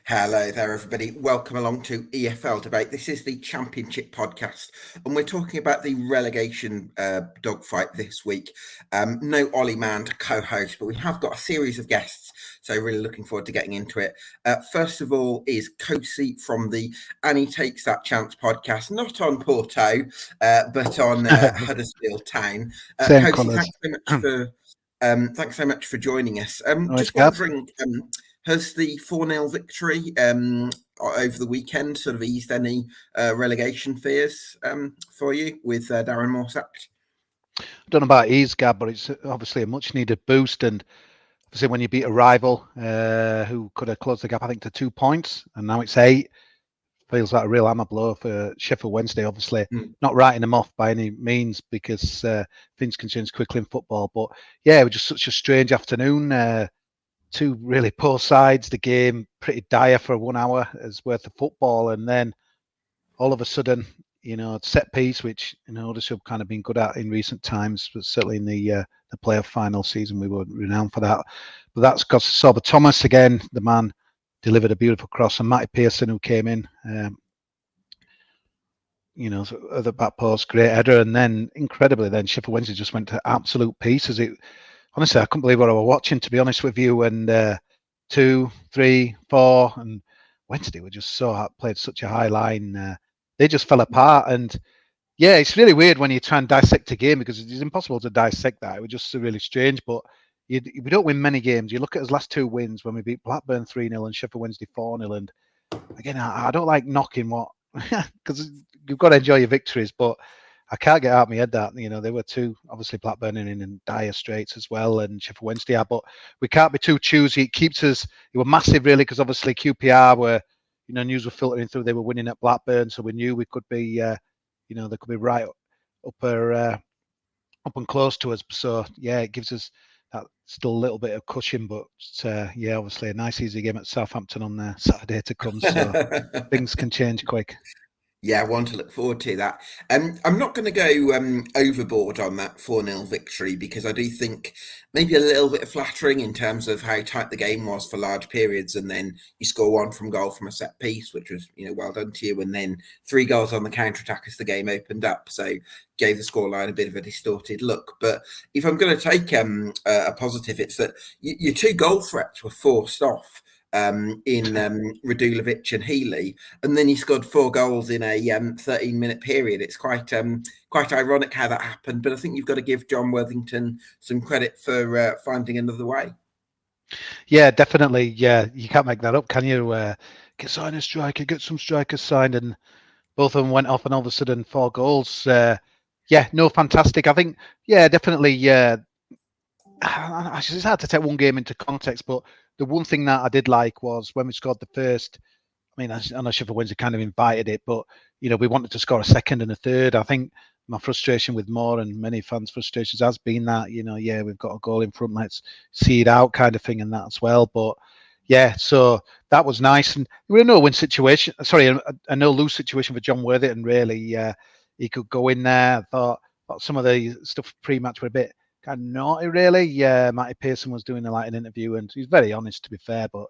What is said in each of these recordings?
Hello there, everybody. Welcome along to EFL Debate. This is the Championship podcast, and we're talking about the relegation dogfight this week. No Ollie Mann to co-host, but we have got a series of guests, so really looking forward to getting into it. First of all is Kosi from the And He Takes That Chance podcast, not on Porto, but on Huddersfield Town. Same Kosi, colours. thanks so much for joining us. Just Gav. wondering, has the 4-0 victory over the weekend sort of eased any relegation fears for you with Darren Moore sacked? I don't know about ease, Gab, but it's obviously a much needed boost. And obviously, when you beat a rival who could have closed the gap, I think, to 2 points, and now it's 8, feels like a real hammer blow for Sheffield Wednesday. Obviously, not writing them off by any means because things can change quickly in football. But yeah, it was just such a strange afternoon. 2 really poor sides. The game pretty dire for 1 hour is worth of football, and then all of a sudden, set piece, which Huddersfield kind of been good at in recent times, but certainly in the playoff final season we were renowned for that. But that's because Sorba Thomas again, the man delivered a beautiful cross, and Matty Pearson who came in, at the back post, great header, and then incredibly, then Sheffield Wednesday just went to absolute pieces. Honestly, I couldn't believe what I was watching, to be honest with you. And 2, 3, 4, and Wednesday were just played such a high line. They just fell apart. And yeah, it's really weird when you try and dissect a game because it's impossible to dissect that. It was just really strange. But we don't win many games. You look at his last 2 wins when we beat Blackburn 3-0 and Sheffield Wednesday 4-0. And again, I don't like knocking what because you've got to enjoy your victories, but I can't get out of my head that, they were 2, obviously Blackburn in dire straits as well, and Sheffield Wednesday are, but we can't be too choosy. It keeps us, it was massive really, because obviously QPR were, news were filtering through, they were winning at Blackburn, so we knew we could be, they could be right up and close to us. So yeah, it gives us that still a little bit of cushion, but yeah, obviously a nice easy game at Southampton on Saturday to come, so things can change quick. Yeah, I want to look forward to that. I'm not going to go overboard on that 4-0 victory because I do think maybe a little bit flattering in terms of how tight the game was for large periods, and then you score 1 from goal from a set piece, which was well done to you, and then 3 goals on the counter attack as the game opened up. So gave the scoreline a bit of a distorted look. But if I'm going to take a positive, it's that your 2 goal threats were forced off. In Radulovic and Healy, and then he scored 4 goals in a 13-minute period. It's quite ironic how that happened, but I think you've got to give John Worthington some credit for finding another way. Yeah, definitely. Yeah, you can't make that up, can you? Get signed a striker, get some strikers signed, and both of them went off, and all of a sudden 4 goals. Yeah, no, fantastic. I think, yeah, definitely. It's hard to take one game into context, but the one thing that I did like was when we scored the first. I mean, I know Sheffield Wednesday kind of invited it, but we wanted to score a second and a third. I think my frustration with Moore and many fans' frustrations has been that yeah, we've got a goal in front, let's see it out, kind of thing, and that as well. But yeah, so that was nice, and we were a no-win situation. Sorry, a no-lose situation for John Worthington. Really, he could go in there. I thought some of the stuff pre-match were a bit kind of naughty, really. Yeah, Matty Pearson was doing an interview, and he's very honest, to be fair, but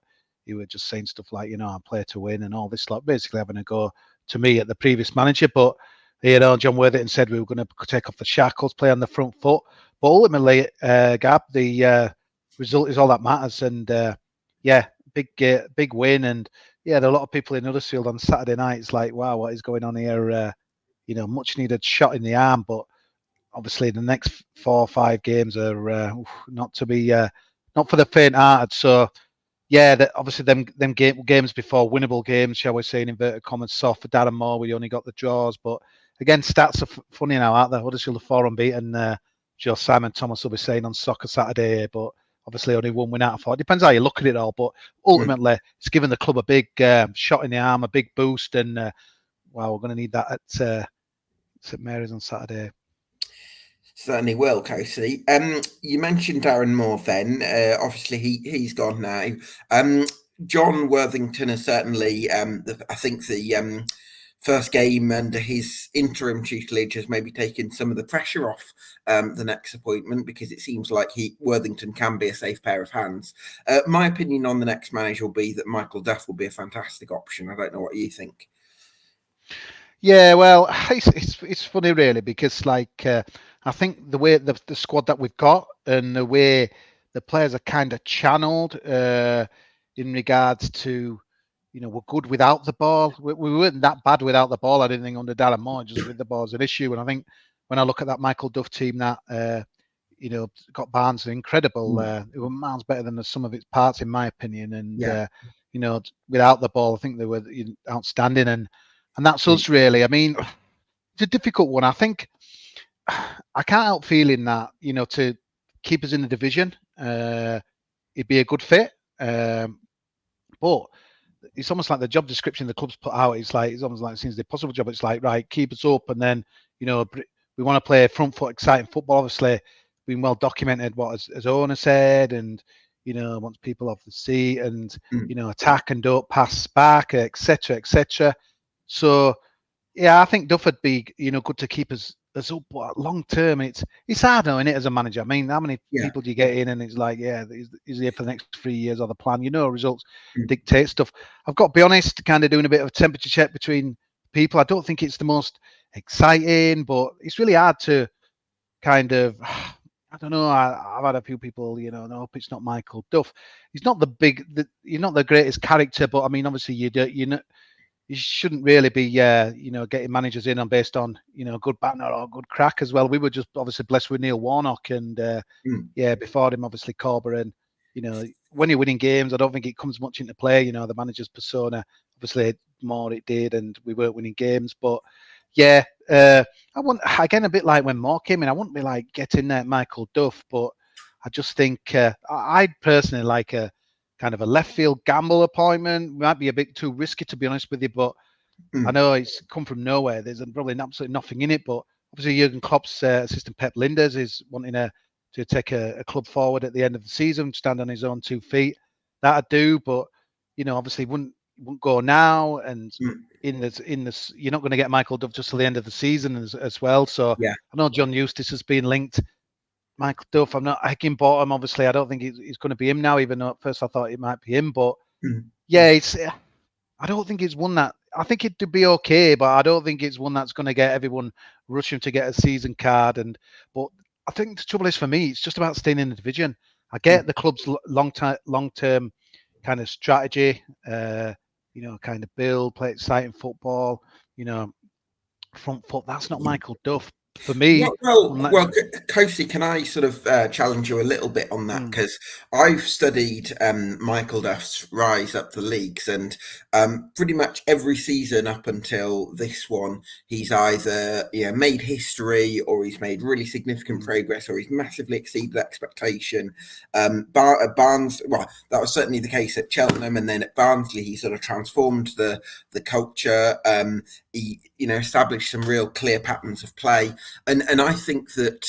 he was just saying stuff like, I play to win and all this, like basically having a go to me at the previous manager. But John Worthington said we were going to take off the shackles, play on the front foot. But ultimately, Gab, the result is all that matters. And yeah, big win. And yeah, there are a lot of people in Huddersfield on Saturday night. It's like, wow, what is going on here? Much needed shot in the arm, but obviously the next 4 or 5 games are not for the faint-hearted. So yeah, obviously them games before, winnable games, shall we say, in inverted commas, soft for Darren Moore. We only got the draws, but again, stats are funny now, aren't they? Huddersfield are 4 unbeaten. Joe Simon Thomas will be saying on Soccer Saturday, but obviously only 1 win out of 4. It depends how you look at it all, but ultimately it's given the club a big shot in the arm, a big boost, and wow, we're going to need that at St Mary's on Saturday. Certainly will, Kosi. You mentioned Darren Moore then. Obviously, he's gone now. John Worthington is certainly, I think, the first game under his interim tutelage has maybe taken some of the pressure off the next appointment, because it seems like Worthington can be a safe pair of hands. My opinion on the next manager will be that Michael Duff will be a fantastic option. I don't know what you think. Yeah, well, it's funny really, because like I think the way the squad that we've got and the way the players are kind of channeled in regards to, we're good without the ball. We weren't that bad without the ball, I didn't think, under Darren Moore. Just with the ball is an issue. And I think when I look at that Michael Duff team that got Barnes incredible, it were miles better than the sum of its parts, in my opinion. And without the ball, I think they were outstanding. And that's us really. I mean, it's a difficult one. I think I can't help feeling that, to keep us in the division, it'd be a good fit. But it's almost like the job description the club's put out. It's almost like it seems the impossible job. It's like, right, keep us up, and then we want to play front foot, exciting football. Obviously, been well documented what as owner said, and wants people off the seat, and attack and don't pass back, etc., etc. So yeah, I think Duff would be good to keep us up. But long term, it's hard knowing it as a manager. I mean, how many people do you get in, and it's like, is here for the next 3 years or the plan? Results dictate stuff. I've got to be honest, kind of doing a bit of a temperature check between people. I don't think it's the most exciting, but it's really hard to kind of. I don't know. I've had a few people, no, it's not Michael Duff. He's not you're not the greatest character, but I mean, obviously you shouldn't really be, getting managers in based on, good banter or good crack as well. We were just obviously blessed with Neil Warnock and, before him, obviously Corber. And, when you're winning games, I don't think it comes much into play, the manager's persona. Obviously, more it did, and we weren't winning games. But, I want, again, a bit like when Moore came in, I wouldn't be like getting Michael Duff, but I just think I'd personally like a kind of a left field gamble appointment. Might be a bit too risky, to be honest with you, but I know it's come from nowhere. There's probably absolutely nothing in it, but obviously Jurgen Klopp's assistant Pep Linders is wanting to take a club forward at the end of the season, stand on his own 2 feet. That'd do, but obviously wouldn't go now, and in this you're not going to get Michael Duff just till the end of the season as well. So I know John Eustace has been linked. Michael Duff, I'm not hacking bottom. Obviously, I don't think it's going to be him now, even though at first I thought it might be him. But I don't think it's one that, I think it'd be okay, but I don't think it's one that's going to get everyone rushing to get a season card. But I think the trouble is, for me, it's just about staying in the division. I get the club's long-term kind of strategy, kind of build, play exciting football, front foot. That's not Michael Duff. For me, well, Kosi, can I sort of challenge you a little bit on that? Because I've studied Michael Duff's rise up the leagues, and pretty much every season up until this one, he's either made history, or he's made really significant progress, or he's massively exceeded expectation. Barnes, well, that was certainly the case at Cheltenham, and then at Barnsley, he sort of transformed the culture. He established some real clear patterns of play. And I think that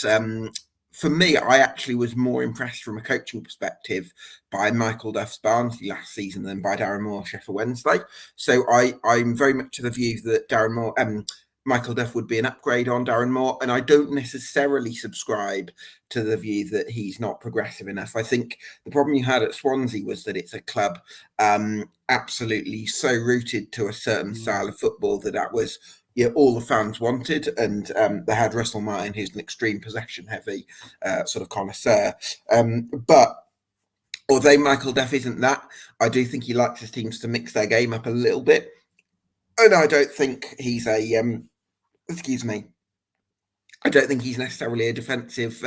for me, I actually was more impressed from a coaching perspective by Michael Duff's Barnsley last season than by Darren Moore Sheffield Wednesday. So I'm very much of the view that Michael Duff would be an upgrade on Darren Moore, and I don't necessarily subscribe to the view that he's not progressive enough. I think the problem you had at Swansea was that it's a club absolutely so rooted to a certain style of football that was all the fans wanted, and they had Russell Martin, who's an extreme possession-heavy sort of connoisseur. But although Michael Duff isn't that, I do think he likes his teams to mix their game up a little bit, and I don't think he's a I don't think he's necessarily a defensive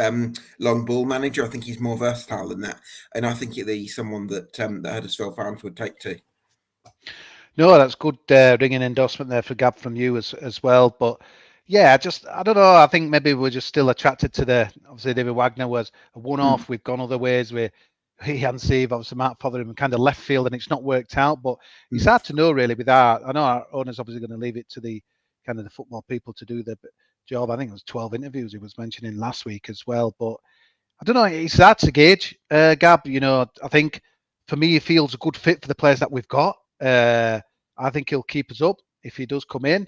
long ball manager. I think he's more versatile than that, and I think he's someone that the Huddersfield fans would take to. No, that's good ringing endorsement there for Gab from you as well. But yeah, I don't know. I think maybe we're just still attracted to obviously David Wagner was a one-off. We've gone other ways with Ian Steve, obviously Mark Fotheringham, kind of left field, and it's not worked out. But it's hard to know really with our, I know our owner's obviously going to leave it to the kind of the football people to do the job. I think it was 12 interviews he was mentioning last week as well. But I don't know. It's hard to gauge, Gab. I think for me, he feels a good fit for the players that we've got. I think he'll keep us up if he does come in.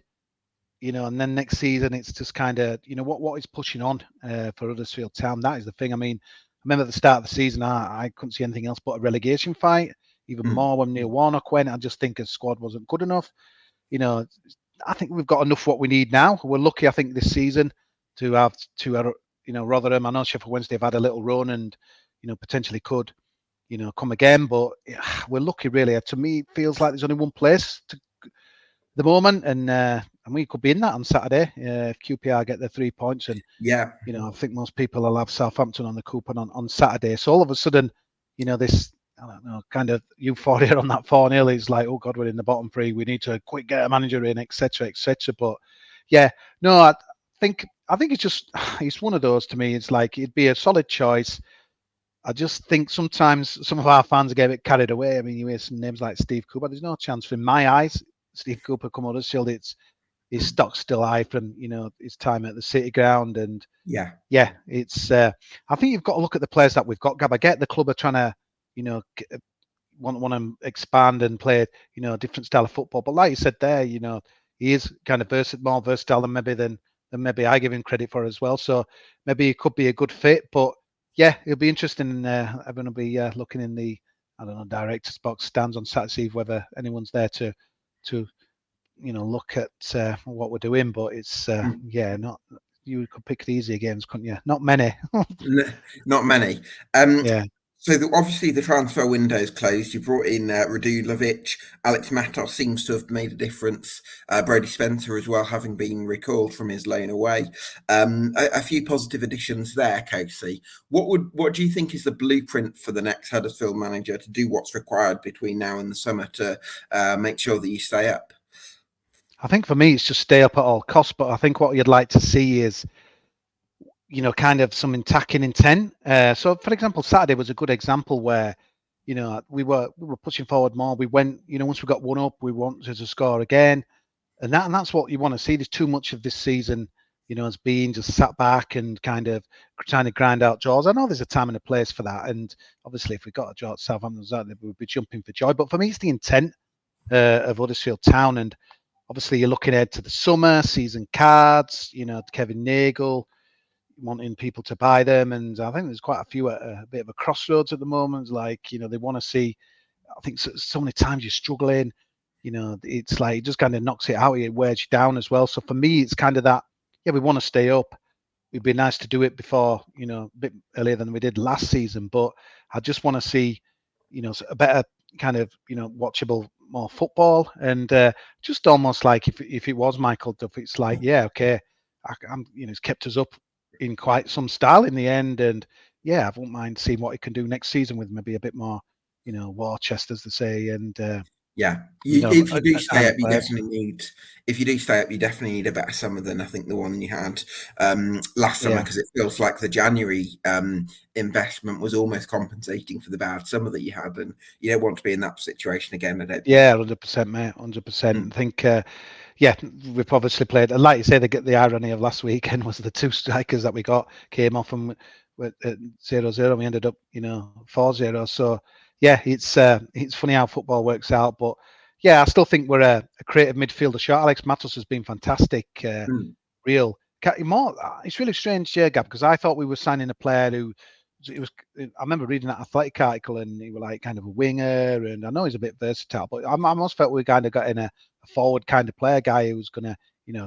and then next season it's just kind of, what is pushing on for Huddersfield Town. That is the thing. I mean, I remember at the start of the season, I couldn't see anything else but a relegation fight. Even more when Neil Warnock went. I just think his squad wasn't good enough. I think we've got enough what we need now. We're lucky, I think, this season to have Rotherham. I know Sheffield Wednesday have had a little run and, potentially could, come again. But we're lucky, really. To me, it feels like there's only one place to the moment, and we could be in that on Saturday if QPR get their 3 points. And I think most people will have Southampton on the coupon on Saturday. So all of a sudden, this, I don't know, kind of euphoria on that 4-0 is like, oh God, we're in the bottom three. We need to quick get a manager in, etc., etc. But yeah, no, I think it's one of those to me. It's like it'd be a solid choice. I just think sometimes some of our fans get a bit carried away. I mean, you hear some names like Steve Cooper. There's no chance for, in my eyes, Steve Cooper come Huddersfield. His stock's still high from his time at the City Ground, and it's. I think you've got to look at the players that we've got. Gab, I get the club are trying to want to expand and play a different style of football, but like you said there, he is kind of more versatile than maybe I give him credit for as well. So maybe he could be a good fit, but yeah, it'll be interesting. Everyone will be looking in the director's box stands on Saturday, see whether anyone's there to look at what we're doing. But it's not. You could pick the easier games, couldn't you? Not many. Not many. Yeah. So obviously the transfer window is closed. You brought in Radulovic. Alex Matos seems to have made a difference. Brody Spencer as well, having been recalled from his loan away. A few positive additions there, Kosi. What do you think is the blueprint for the next Huddersfield manager to do what's required between now and the summer to make sure that you stay up? I think for me, it's just stay up at all costs. But I think what you'd like to see is, kind of some attacking intent. So, for example, Saturday was a good example where, we were pushing forward more. We went, once we got one up, we wanted to score again, and that's what you want to see. There's too much of this season, as being just sat back and kind of trying to grind out draws. I know there's a time and a place for that, and obviously, if we got a draw at Southampton, we'd be jumping for joy. But for me, it's the intent of Huddersfield Town, and obviously, you're looking ahead to the summer season cards. Kevin Nagel wanting people to buy them, and I think there's quite a few at a bit of a crossroads at the moment. Like, they want to see. I think so many times you're struggling. It's like it just kind of knocks it out. It wears you down as well. So for me, it's kind of that. Yeah, we want to stay up. It'd be nice to do it before, a bit earlier than we did last season. But I just want to see, a better kind of, watchable more football, and just almost like if it was Michael Duff, it's like, yeah, okay, I'm, it's kept us up in quite some style in the end, and yeah, I won't mind seeing what he can do next season with maybe a bit more, war chest, as they say, and if you do stay up, you definitely need. If you do stay up, you definitely need a better summer than I think the one you had last summer, because it feels like the January investment was almost compensating for the bad summer that you had, and you don't want to be in that situation again. I don't. Yeah, 100%, mate, 100%. I think. We've obviously played, like you say, the irony of last weekend was the two strikers that we got came off and with 0-0. We ended up, 4-0. So yeah, it's funny how football works out. But yeah, I still think we're a creative midfielder short. Alex Matos has been fantastic. Real. It's really strange, Gab, because I thought we were signing a player who. I remember reading that Athletic article, and he was like kind of a winger, and I know he's a bit versatile, but I almost felt we kind of got in a forward kind of player, guy who's going to,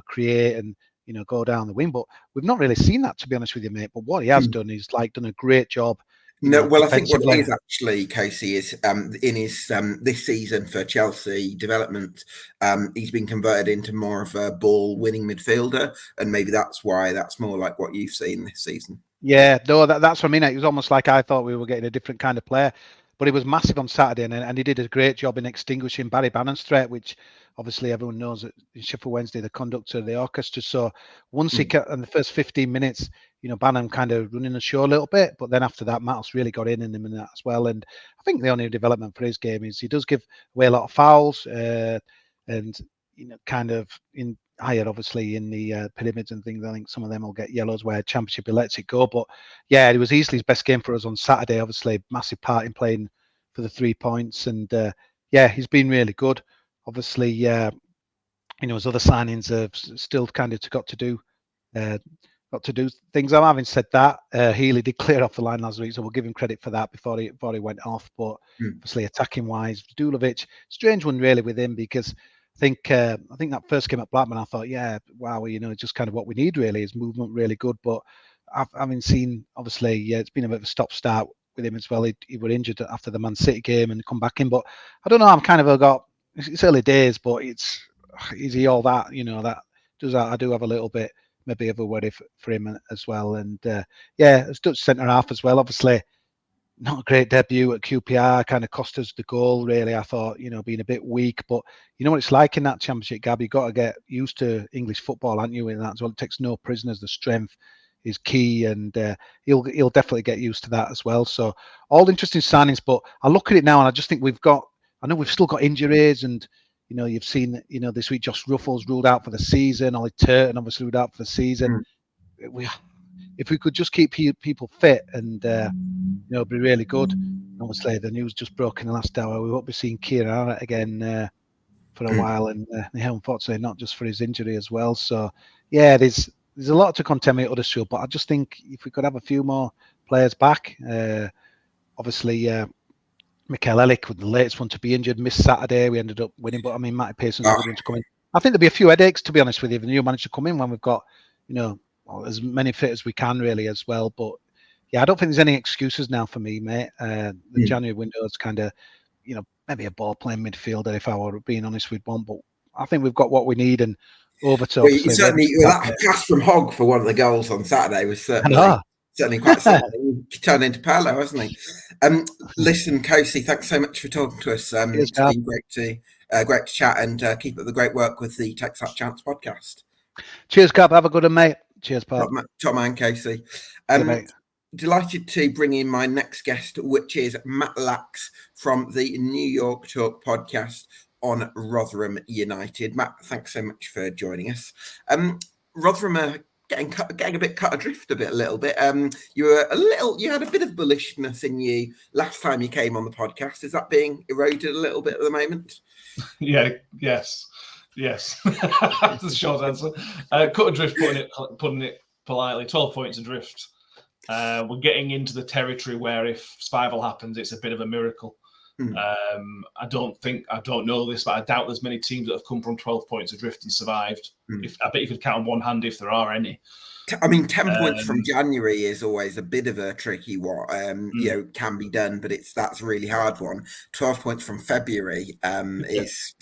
create and, go down the wing. But we've not really seen that, to be honest with you, mate. But what he has done, he's done a great job. Well, I think what it is actually, Kosi, is in his this season for Chelsea development, he's been converted into more of a ball-winning midfielder, and maybe that's why that's more like what you've seen this season. Yeah, no, that's what I mean. It was almost like I thought we were getting a different kind of player, but he was massive on Saturday, and he did a great job in extinguishing Barry Bannon's threat, which obviously everyone knows that in Sheffield Wednesday, the conductor of the orchestra. So once he got in the first 15 minutes, Bannon kind of running the show a little bit, but then after that, Matos really got in him in that as well. And I think the only development for his game is he does give away a lot of fouls, and kind of in higher, obviously, in the pyramids and things. I think some of them will get yellows where Championship he lets it go. But yeah, it was easily his best game for us on Saturday. Obviously, massive part in playing for the 3 points, and yeah, he's been really good. Obviously, his other signings have still kind of got to do things. Having said that, Healy did clear off the line last week, so we'll give him credit for that before he went off. But obviously, attacking wise, Dulovic, strange one really with him, because I think that first game at Blackburn, I thought, yeah, wow, just kind of what we need really. His movement really good, but having seen, obviously, it's been a bit of a stop-start with him as well. He were injured after the Man City game and come back in, but I don't know. I'm kind of it's early days, but is he all that? I do have a little bit maybe of a worry for him as well. And as Dutch centre half as well. Obviously, not a great debut at QPR. Kind of cost us the goal. Really, I thought being a bit weak, but you know what it's like in that Championship, Gab. You got to get used to English football, aren't you? In that as well, it takes no prisoners. The strength is key, and he'll definitely get used to that as well. So all interesting signings, but I look at it now and I just think I know we've still got injuries, and you've seen this week Josh Ruffles ruled out for the season, Ollie Turton obviously ruled out for the season. If we could just keep people fit and it'd be really good. Obviously the news just broke in the last hour, we won't be seeing Kieran Arnott again for a while, and unfortunately not just for his injury as well. So yeah, there's a lot to contend with Huddersfield, but I just think if we could have a few more players back, obviously Mikel Ellick was the latest one to be injured, missed Saturday, we ended up winning, but I mean Matty Pearson's a good one to come in. I think there'll be a few headaches, to be honest with you, if the new manager come in when we've got as many fit as we can really as well. But yeah, I don't think there's any excuses now for me, mate. The January window is kind of maybe a ball playing midfielder if I were being honest with one, but I think we've got what we need. And over to certainly that pass from Hogg for one of the goals on Saturday was certainly quite something. He turned into Paolo, hasn't he? Listen, Kosi, thanks so much for talking to us. It's been great to chat, and keep up the great work with the Takes That Chance podcast. Cheers, Cap. Have a good one, mate. Cheers, pal. Top man, Kosi. Delighted to bring in my next guest, which is Matt Lax from the New York Talk podcast on Rotherham United. Matt, thanks so much for joining us. Rotherham are getting a bit cut adrift a little bit. You had a bit of bullishness in you last time you came on the podcast. Is that being eroded a little bit at the moment? Yes. That's the short answer. Cut adrift, putting it politely. 12 points adrift. We're getting into the territory where if survival happens, it's a bit of a miracle. I don't know this, but I doubt there's many teams that have come from 12 points adrift and survived. I bet you could count on one hand if there are any. I mean, 10 points from January is always a bit of a tricky one. Can be done, but that's a really hard one. 12 points from February is,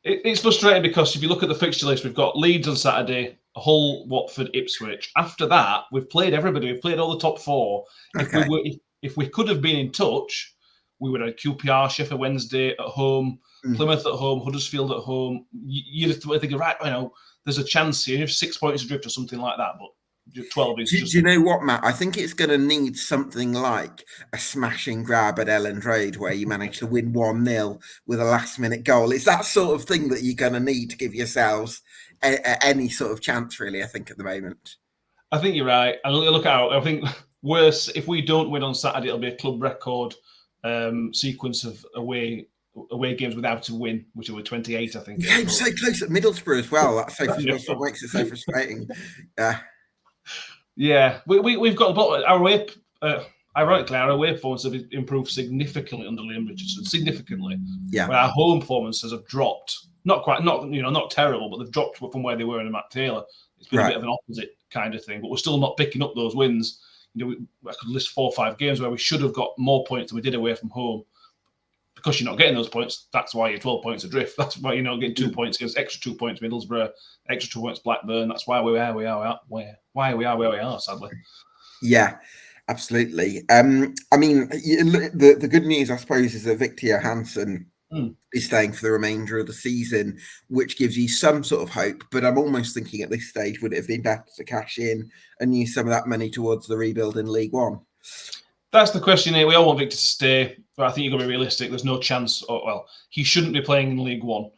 It's frustrating because if you look at the fixture list, we've got Leeds on Saturday, Hull, Watford, Ipswich. After that, we've played everybody. We've played all the top four. Okay. If we could have been in touch, we would have QPR, Sheffield Wednesday at home, Plymouth at home, Huddersfield at home. You'd have to think, right, there's a chance here. You have 6 points adrift or something like that, but 12 is just... Do you know what, Matt? I think it's going to need something like a smashing grab at Elland Road where you manage to win 1-0 with a last-minute goal. It's that sort of thing that you're going to need to give yourselves any sort of chance, really, I think, at the moment. I think you're right. And look out. I think worse, if we don't win on Saturday, it'll be a club record sequence of away games without a win, which were 28, I think. Yeah, it's so close at Middlesbrough as well. That's what makes it so frustrating. Yeah, we've got our away. Ironically, our away performances have improved significantly under Liam Richardson. Significantly, yeah. But our home performances have dropped. Not terrible, but they've dropped from where they were in Matt Taylor. It's been a bit of an opposite kind of thing, but we're still not picking up those wins. I could list 4 or 5 games where we should have got more points than we did away from home. Because you're not getting those points, that's why you're 12 points adrift. That's why you're not getting 2 points against extra 2 points Middlesbrough, extra 2 points Blackburn. That's why we are where we are, sadly. Yeah, absolutely. I mean, the good news, I suppose, is that Victor Johansson is staying for the remainder of the season, which gives you some sort of hope. But I'm almost thinking at this stage, would it have been better to cash in and use some of that money towards the rebuild in League One? That's the question here. We all want Victor to stay, but I think you've got to be realistic. There's no chance. He shouldn't be playing in League One.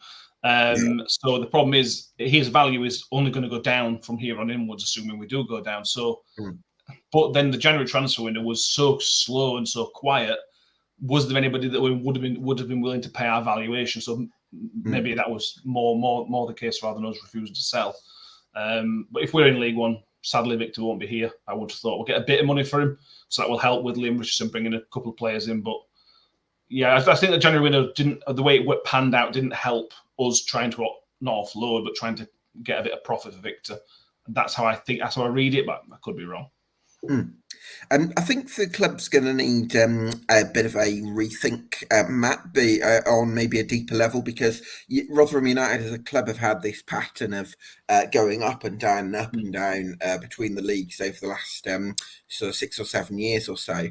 So the problem is his value is only going to go down from here on inwards, assuming we do go down. So, but then the January transfer window was so slow and so quiet. Was there anybody that would have been willing to pay our valuation? So maybe that was more the case rather than us refusing to sell. But if we're in League One, sadly Victor won't be here. I would have thought we'll get a bit of money for him, so that will help with Liam Richardson bringing a couple of players in. But yeah, I think the January window the way it panned out didn't help us trying to not offload, but trying to get a bit of profit for Victor. And that's how I read it, but I could be wrong. I think the club's going to need a bit of a rethink, Matt, on maybe a deeper level, because Rotherham United as a club have had this pattern of going up and down between the leagues over the last sort of 6 or 7 years or so.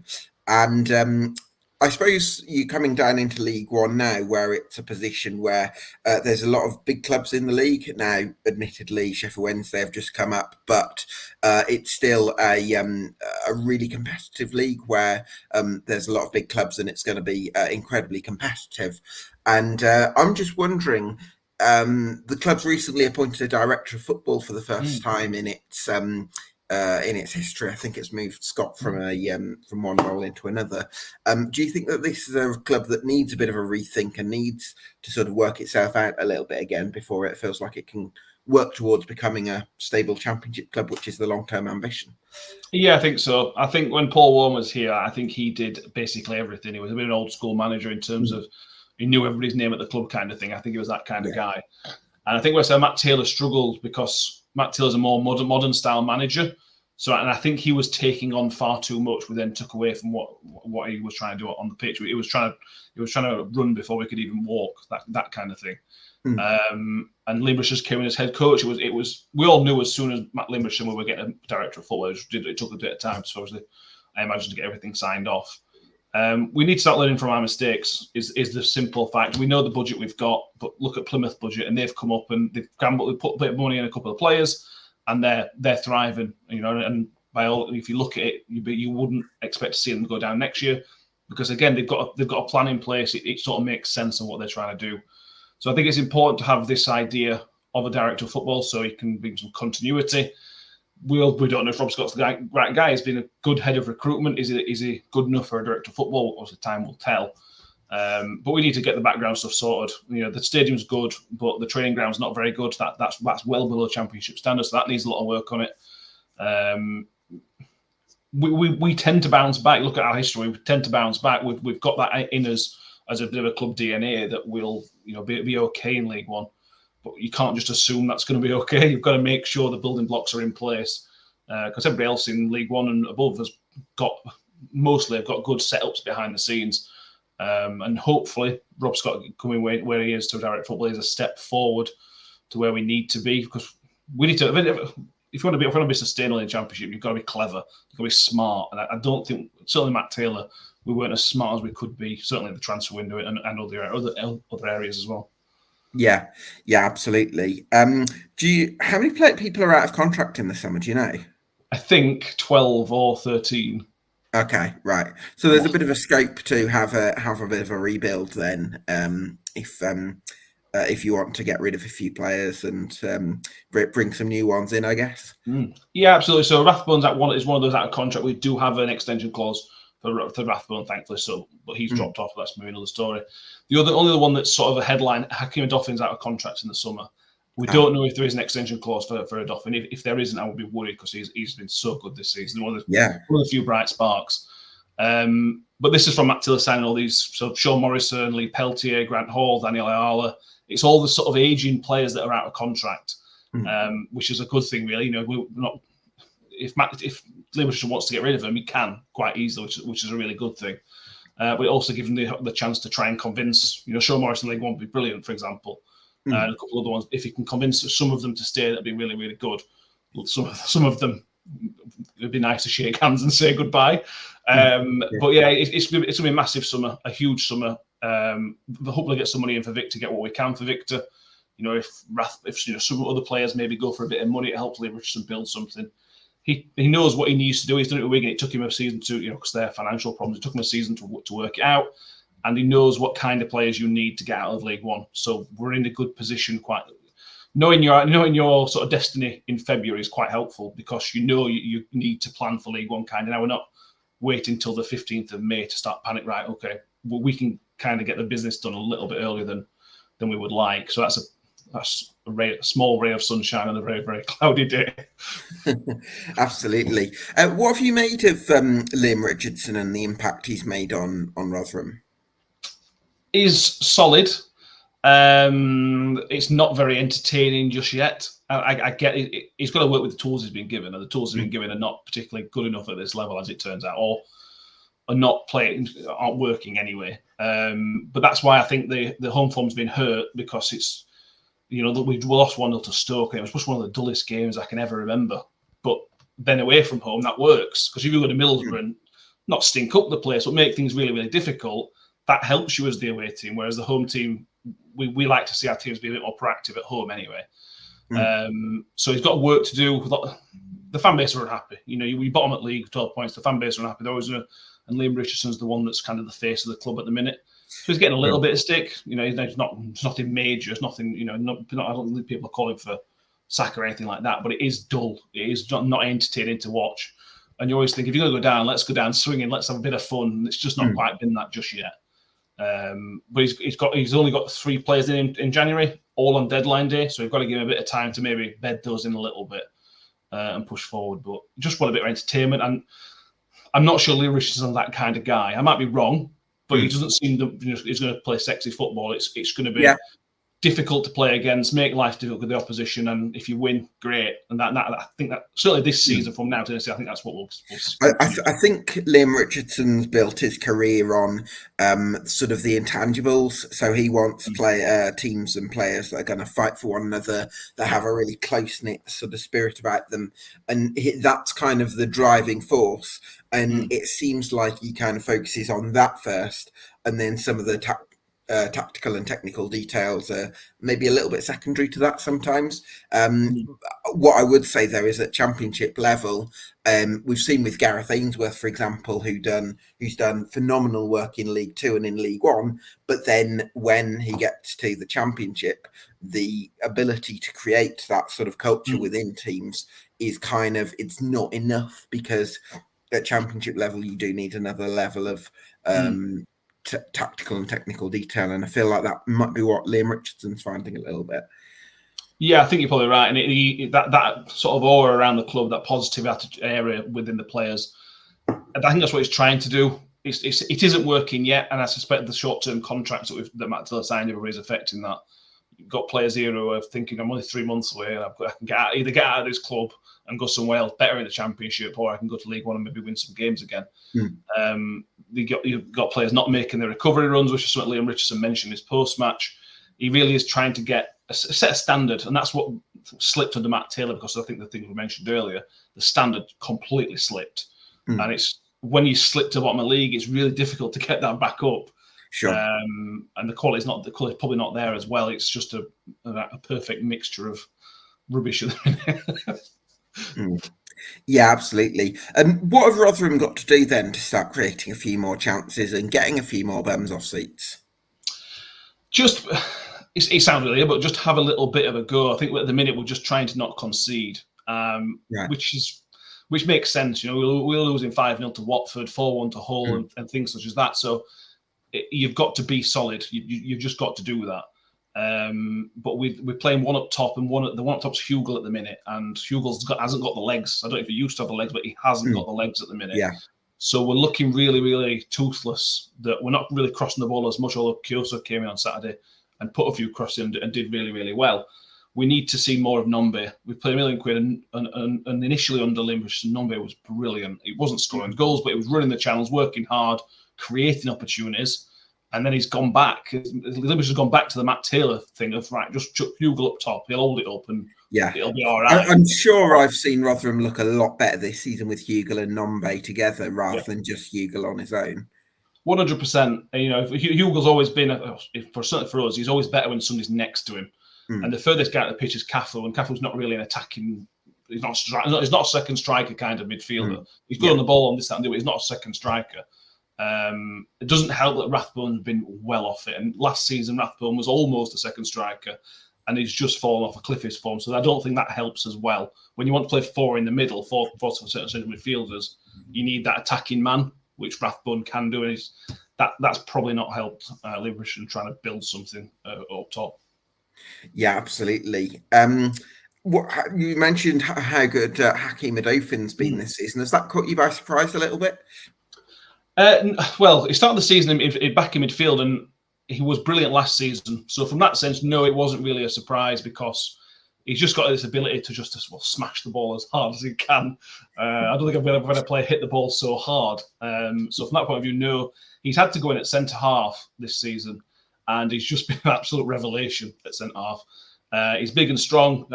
And I suppose you're coming down into League One now, where it's a position where there's a lot of big clubs in the league. Now, admittedly, Sheffield Wednesday have just come up, but it's still a really competitive league where there's a lot of big clubs, and it's going to be incredibly competitive. And I'm just wondering, the club's recently appointed a director of football for the first time in its history. I think it's moved Scott from one role into another. Do you think that this is a club that needs a bit of a rethink and needs to sort of work itself out a little bit again before it feels like it can work towards becoming a stable championship club, which is the long-term ambition? Yeah, I think so. I think when Paul Warne was here, I think he did basically everything. He was a bit of an old school manager in terms of he knew everybody's name at the club kind of thing. I think he was that kind of guy. And I think where Matt Taylor struggled because Matt Taylor's a more modern style manager. So, and I think he was taking on far too much. We then took away from what he was trying to do on the pitch. He was trying to run before we could even walk. That kind of thing. And Limbrish just came in as head coach. It was we all knew as soon as Matt Limbrish and we were getting a director of football. It took a bit of time, so obviously, I imagine, to get everything signed off. We need to start learning from our mistakes. Is the simple fact. We know the budget we've got, but look at Plymouth budget, and they've come up and they've gambled. They put a bit of money in a couple of players, and they're thriving. You know, and by all, if you look at it, you wouldn't expect to see them go down next year, because again they've got a plan in place. It sort of makes sense of what they're trying to do. So I think it's important to have this idea of a director of football so he can bring some continuity. We don't know if Rob Scott's the right guy. He's been a good head of recruitment. Is he good enough for a director of football? Obviously, time will tell. But we need to get the background stuff sorted. You know, the stadium's good, but the training ground's not very good. That's well below championship standards. So that needs a lot of work on it. We tend to bounce back. Look at our history. We tend to bounce back. We've got that in us as a bit of a club DNA that will, you know, be okay in League One. But you can't just assume that's going to be okay. You've got to make sure the building blocks are in place, because everybody else in League One and above have got good setups behind the scenes. And hopefully Rob Scott coming where he is to direct football is a step forward to where we need to be, because we need to. If you want to be sustainable in the Championship, you've got to be clever, you've got to be smart. And I don't think, certainly Matt Taylor, we weren't as smart as we could be. Certainly the transfer window and other areas as well. Yeah, absolutely. How many people are out of contract in the summer? Do you know? I think 12 or 13. Okay, right. So there's a bit of a scope to have a bit of a rebuild then, if you want to get rid of a few players and bring some new ones in, I guess. Yeah, absolutely. So Rathbone's is one of those out of contract. We do have an extension clause for Rathbone, thankfully. So, but he's dropped off. That's maybe another story. The only one that's sort of a headline: Hakeem Odoffin's out of contract in the summer. We don't know if there is an extension clause for Odoffin. If there isn't, I would be worried, because he's been so good this season. One of the few bright sparks. But this is from Matt Taylor signing all these. So Sean Morrison, Lee Peltier, Grant Hall, Daniel Ayala. It's all the sort of aging players that are out of contract, which is a good thing, really. You know, we're not. If Liverpool wants to get rid of him, he can quite easily, which is a really good thing. But it also gives him the chance to try and convince. You know, Sean Morrison League One would be brilliant, for example. And a couple of other ones. If he can convince some of them to stay, that'd be really, really good. Some of them, it'd be nice to shake hands and say goodbye. But yeah, it's going to be a massive summer, a huge summer. Hopefully get some money in for Victor, get what we can for Victor. You know, if some other players maybe go for a bit of money, it helps Richardson build something. He knows what he needs to do. He's done it with Wigan. It took him a season to, because they have financial problems. It took him a season to work it out. And he knows what kind of players you need to get out of League One. So we're in a good position. Knowing your sort of destiny in February is quite helpful, because you need to plan for League One kind of now. We're not waiting until the 15th of May to start panic. Right, okay, well, we can kind of get the business done a little bit earlier than than we would like. So that's a small ray of sunshine on a very, very cloudy day. Absolutely. What have you made of Liam Richardson and the impact he's made on Rotherham? Is solid. It's not very entertaining just yet. I get it. He's got to work with the tools he's been given, and the tools he's been given are not particularly good enough at this level, as it turns out, or aren't working anyway. But that's why I think the home form's been hurt, because it's, we lost 1-0 to Stoke, and it was just one of the dullest games I can ever remember. But then away from home, that works, because if you go to Middlesbrough and not stink up the place, but make things really, really difficult, that helps you as the away team. Whereas the home team, we like to see our teams be a bit more proactive at home anyway. So he's got work to do. The fan base are unhappy. We bottom at league, 12 points. The fan base are unhappy. And Liam Richardson's the one that's kind of the face of the club at the minute. So he's getting a little bit of stick. It's nothing major. It's nothing. I don't think people are calling for sack or anything like that. But it is dull. It is not entertaining to watch. And you always think, if you're going to go down, let's go down swinging. Let's have a bit of fun. It's just not quite been that just yet. But he's only got 3 players in January, all on deadline day. So we've got to give him a bit of time to maybe bed those in a little bit and push forward. But just want a bit of entertainment. And I'm not sure Liam Richardson's that kind of guy. I might be wrong, but he doesn't seem he's going to play sexy football. It's going to be difficult to play against, make life difficult with the opposition, and if you win, great. And that I think that certainly this season from now to next year, I think that's what we'll I think Liam Richardson's built his career on sort of the intangibles. So he wants teams and players that are going to fight for one another, that have a really close-knit sort of spirit about them. And that's kind of the driving force. And it seems like he kind of focuses on that first, and then some of the tactical and technical details are maybe a little bit secondary to that sometimes. What I would say, though, is at Championship level, we've seen with Gareth Ainsworth, for example, who's done phenomenal work in League Two and in League One, but then when he gets to the Championship, the ability to create that sort of culture within teams is it's not enough, because at Championship level you do need another level of tactical and technical detail, and I feel like that might be what Liam Richardson's finding a little bit. Yeah, I think you're probably right, and that sort of aura around the club, that positive attitude area within the players, I think that's what he's trying to do. It isn't working yet, and I suspect the short-term contracts that Matt Taylor signed, everybody's affecting that. You've got players here who are thinking, I'm only 3 months away, and I can either get out of this club and go somewhere else better in the Championship, or I can go to League One and maybe win some games again. You've got players not making their recovery runs, which is something Liam Richardson mentioned in his post-match. He really is trying to set a standard, and that's what slipped under Matt Taylor, because I think the thing we mentioned earlier, the standard completely slipped. And it's when you slip to the bottom of the league, it's really difficult to get that back up. Sure. And the quality's probably not there as well. It's just a perfect mixture of rubbish at the minute. Yeah, absolutely. And what have Rotherham got to do then to start creating a few more chances and getting a few more bums off seats? It sounds really, but just have a little bit of a go. I think at the minute we're just trying to not concede, which makes sense. We're losing 5-0 to Watford, 4-1 to Hull, and things such as that. So you've got to be solid. You've just got to do that. But we're playing one up top, and the one up top's Hugill at the minute, and Hugill hasn't got the legs. I don't know if he used to have the legs, but he hasn't got the legs at the minute. Yeah. So we're looking really, really toothless. That we're not really crossing the ball as much. Although Kosi came in on Saturday and put a few crosses and did really, really well. We need to see more of Nombe. We played £1 million, and initially under Limbridge, Nombe was brilliant. He wasn't scoring goals, but he was running the channels, working hard, creating opportunities. And then he's gone back. Limbridge has gone back to the Matt Taylor thing of, right, just chuck Hugill up top. He'll hold it up and it'll be all right. I'm sure I've seen Rotherham look a lot better this season with Hugill and Nombe together rather than just Hugill on his own. 100%. Hugill's always been, certainly for us, he's always better when somebody's next to him. And the furthest guy at the pitch is Cathal, and Cathal's not really an attacking. He's not a second striker kind of midfielder. He's good on the ball on this, that, and the other. He's not a second striker. It doesn't help that Rathbone's been well off it, and last season Rathbone was almost a second striker, and he's just fallen off a cliff his form. So I don't think that helps as well. When you want to play four in the middle, four certain midfielders, you need that attacking man, which Rathbone can do. And that's probably not helped Liverpool trying to build something up top. Yeah, absolutely. What you mentioned how good Hakeem Adofin's been this season. Has that caught you by surprise a little bit? Well, he started the season back in midfield, and he was brilliant last season. So from that sense, no, it wasn't really a surprise because he's just got this ability to just smash the ball as hard as he can. I don't think I've ever had a player hit the ball so hard. So from that point of view, no, he's had to go in at centre half this season, and he's just been an absolute revelation at centre half. He's big and strong,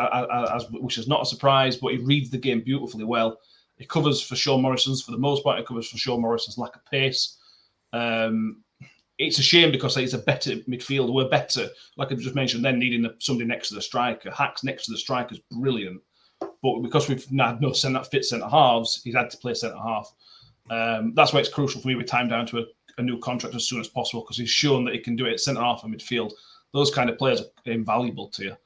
which is not a surprise, but he reads the game beautifully well. He covers for Sean Morrison's, for the most part, he covers for Sean Morrison's lack of pace. It's a shame because he's a better midfielder. We're better, like I just mentioned, then needing somebody next to the striker. Hack's next to the striker is brilliant. But because we've had no fit centre halves, he's had to play centre half. That's why it's crucial for me with time down to a new contract as soon as possible because he's shown that he can do it at centre half and midfield. Those kind of players are invaluable to you.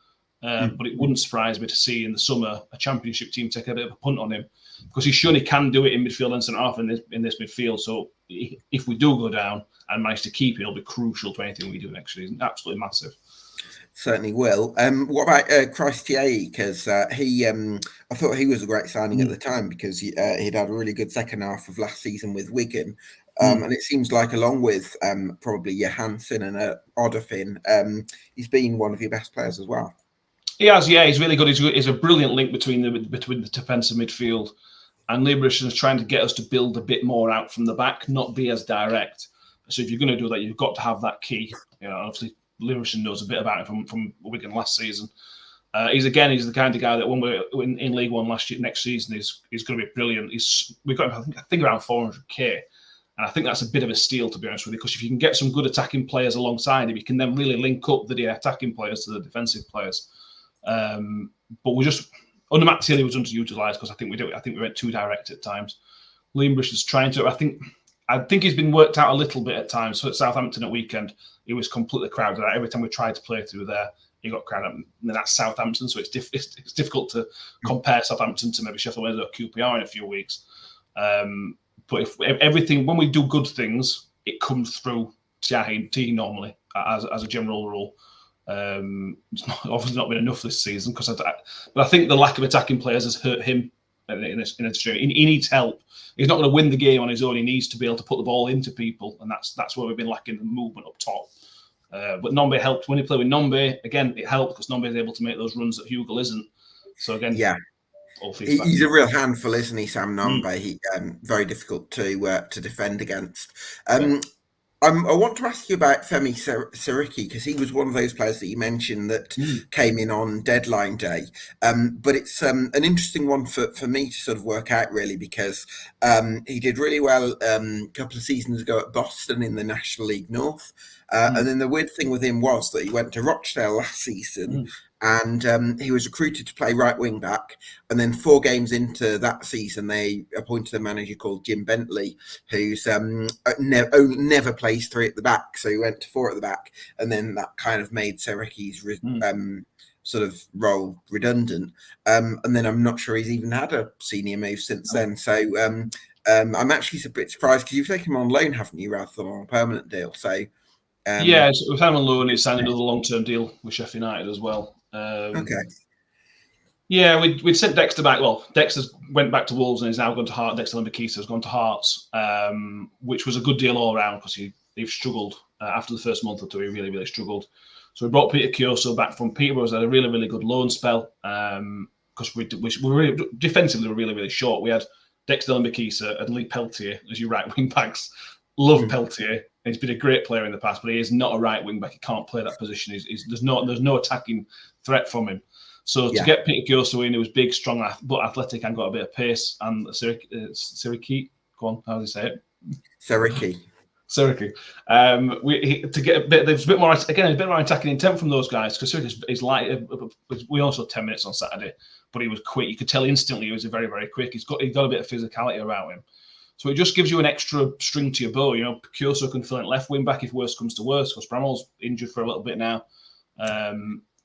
But it wouldn't surprise me to see in the summer a championship team take a bit of a punt on him because he's shown he can do it in midfield and centre half in this midfield. So if we do go down and manage to keep it, it'll be crucial to anything we do next season. Absolutely massive. Certainly will. What about Christier? Because I thought he was a great signing at the time because he'd had a really good second half of last season with Wigan. And it seems like along with probably Johansson and Odofin, he's been one of your best players as well. He has, yeah. He's really good. He's a brilliant link between the defensive midfield, and Liberation is trying to get us to build a bit more out from the back, not be as direct. So if you're going to do that, you've got to have that key. Obviously, Liberation knows a bit about it from Wigan last season. He's the kind of guy that when we're in League One next season, he's going to be brilliant. We've got I think around 400k. And I think that's a bit of a steal, to be honest with you, because if you can get some good attacking players alongside him, you can then really link up the attacking players to the defensive players. But we just under Matt Tilly was underutilised because I think we went too direct at times. Liambush is trying to. I think he's been worked out a little bit at times. So at Southampton at weekend, he was completely crowded out. Every time we tried to play through there, he got crowded out. And that's Southampton, so it's difficult to compare Southampton to maybe Sheffield Wednesday or QPR in a few weeks. But if everything, when we do good things, it comes through T normally as a general rule. It's obviously not been enough this season but I think the lack of attacking players has hurt him in a stream. He needs help. He's not going to win the game on his own. He needs to be able to put the ball into people, and that's where we've been lacking the movement up top. But Nombe helped when he played with Nombe. Again, it helped because Nombe is able to make those runs that Hugo isn't. So again, yeah. He's a real handful, isn't he, Sam Nombe? He very difficult to defend against. I want to ask you about Femi Siriki because he was one of those players that you mentioned that came in on deadline day. But it's an interesting one for me to sort of work out really because he did really well a couple of seasons ago at Boston in the National League North. And then the weird thing with him was that he went to Rochdale last season and he was recruited to play right wing back. And then 4 games into that season, they appointed a manager called Jim Bentley, who's never plays 3 at the back. So he went to 4 at the back. And then that kind of made Seriki's sort of role redundant. And then I'm not sure he's even had a senior move since then. So I'm actually a bit surprised because you've taken him on loan, haven't you, rather than on a permanent deal? So yeah, we've had him on loan. He signed another long-term deal with Sheffield United as well. Okay. Yeah, we'd sent Dexter back. Well, Dexter went back to Wolves and is now gone to Hearts. Dexter Limbakisa has gone to Hearts, which was a good deal all around because they've struggled after the first month or two. He really, really struggled. So we brought Peter Kioso back from Peterborough. Had a really, really good loan spell because we were really, defensively were really, really short. We had Dexter Limbakisa and Lee Peltier as your right wing backs. Love Peltier. He's been a great player in the past, but he is not a right wing back. He can't play that position. There's no attacking threat from him. So to get Peter Kioso in, who was big, strong, but athletic and got a bit of pace, and Siriki, go on, how do you say it? Siriki. To get there's a bit more attacking intent from those guys because Siriki is light. We also had 10 minutes on Saturday, but he was quick. You could tell instantly he was very, very quick. He's got a bit of physicality about him. So it just gives you an extra string to your bow. You know, Kioso can fill in left wing back if worse comes to worse because Bramall's injured for a little bit now.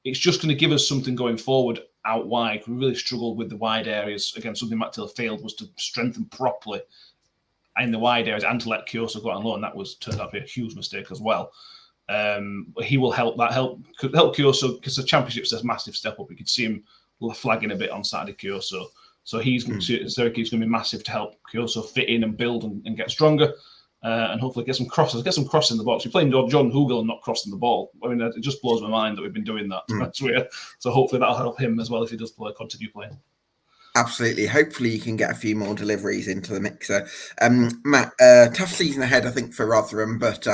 It's just going to give us something going forward out wide. We really struggled with the wide areas. Again, something Matt Taylor failed was to strengthen properly in the wide areas and to let Kosi go out on loan. That turned out to be a huge mistake as well. But he will help Kosi, because the Championship's a massive step up. You could see him flagging a bit on Saturday, Kosi. So Syracuse going to be massive to help Kosi fit in and build and get stronger. And hopefully get some crosses in the box. We're playing John Hugel and not crossing the ball. I mean, it just blows my mind that we've been doing that. That's weird. So hopefully that'll help him as well if he does continue playing. Absolutely. Hopefully you can get a few more deliveries into the mixer. Matt, tough season ahead, I think, for Rotherham, but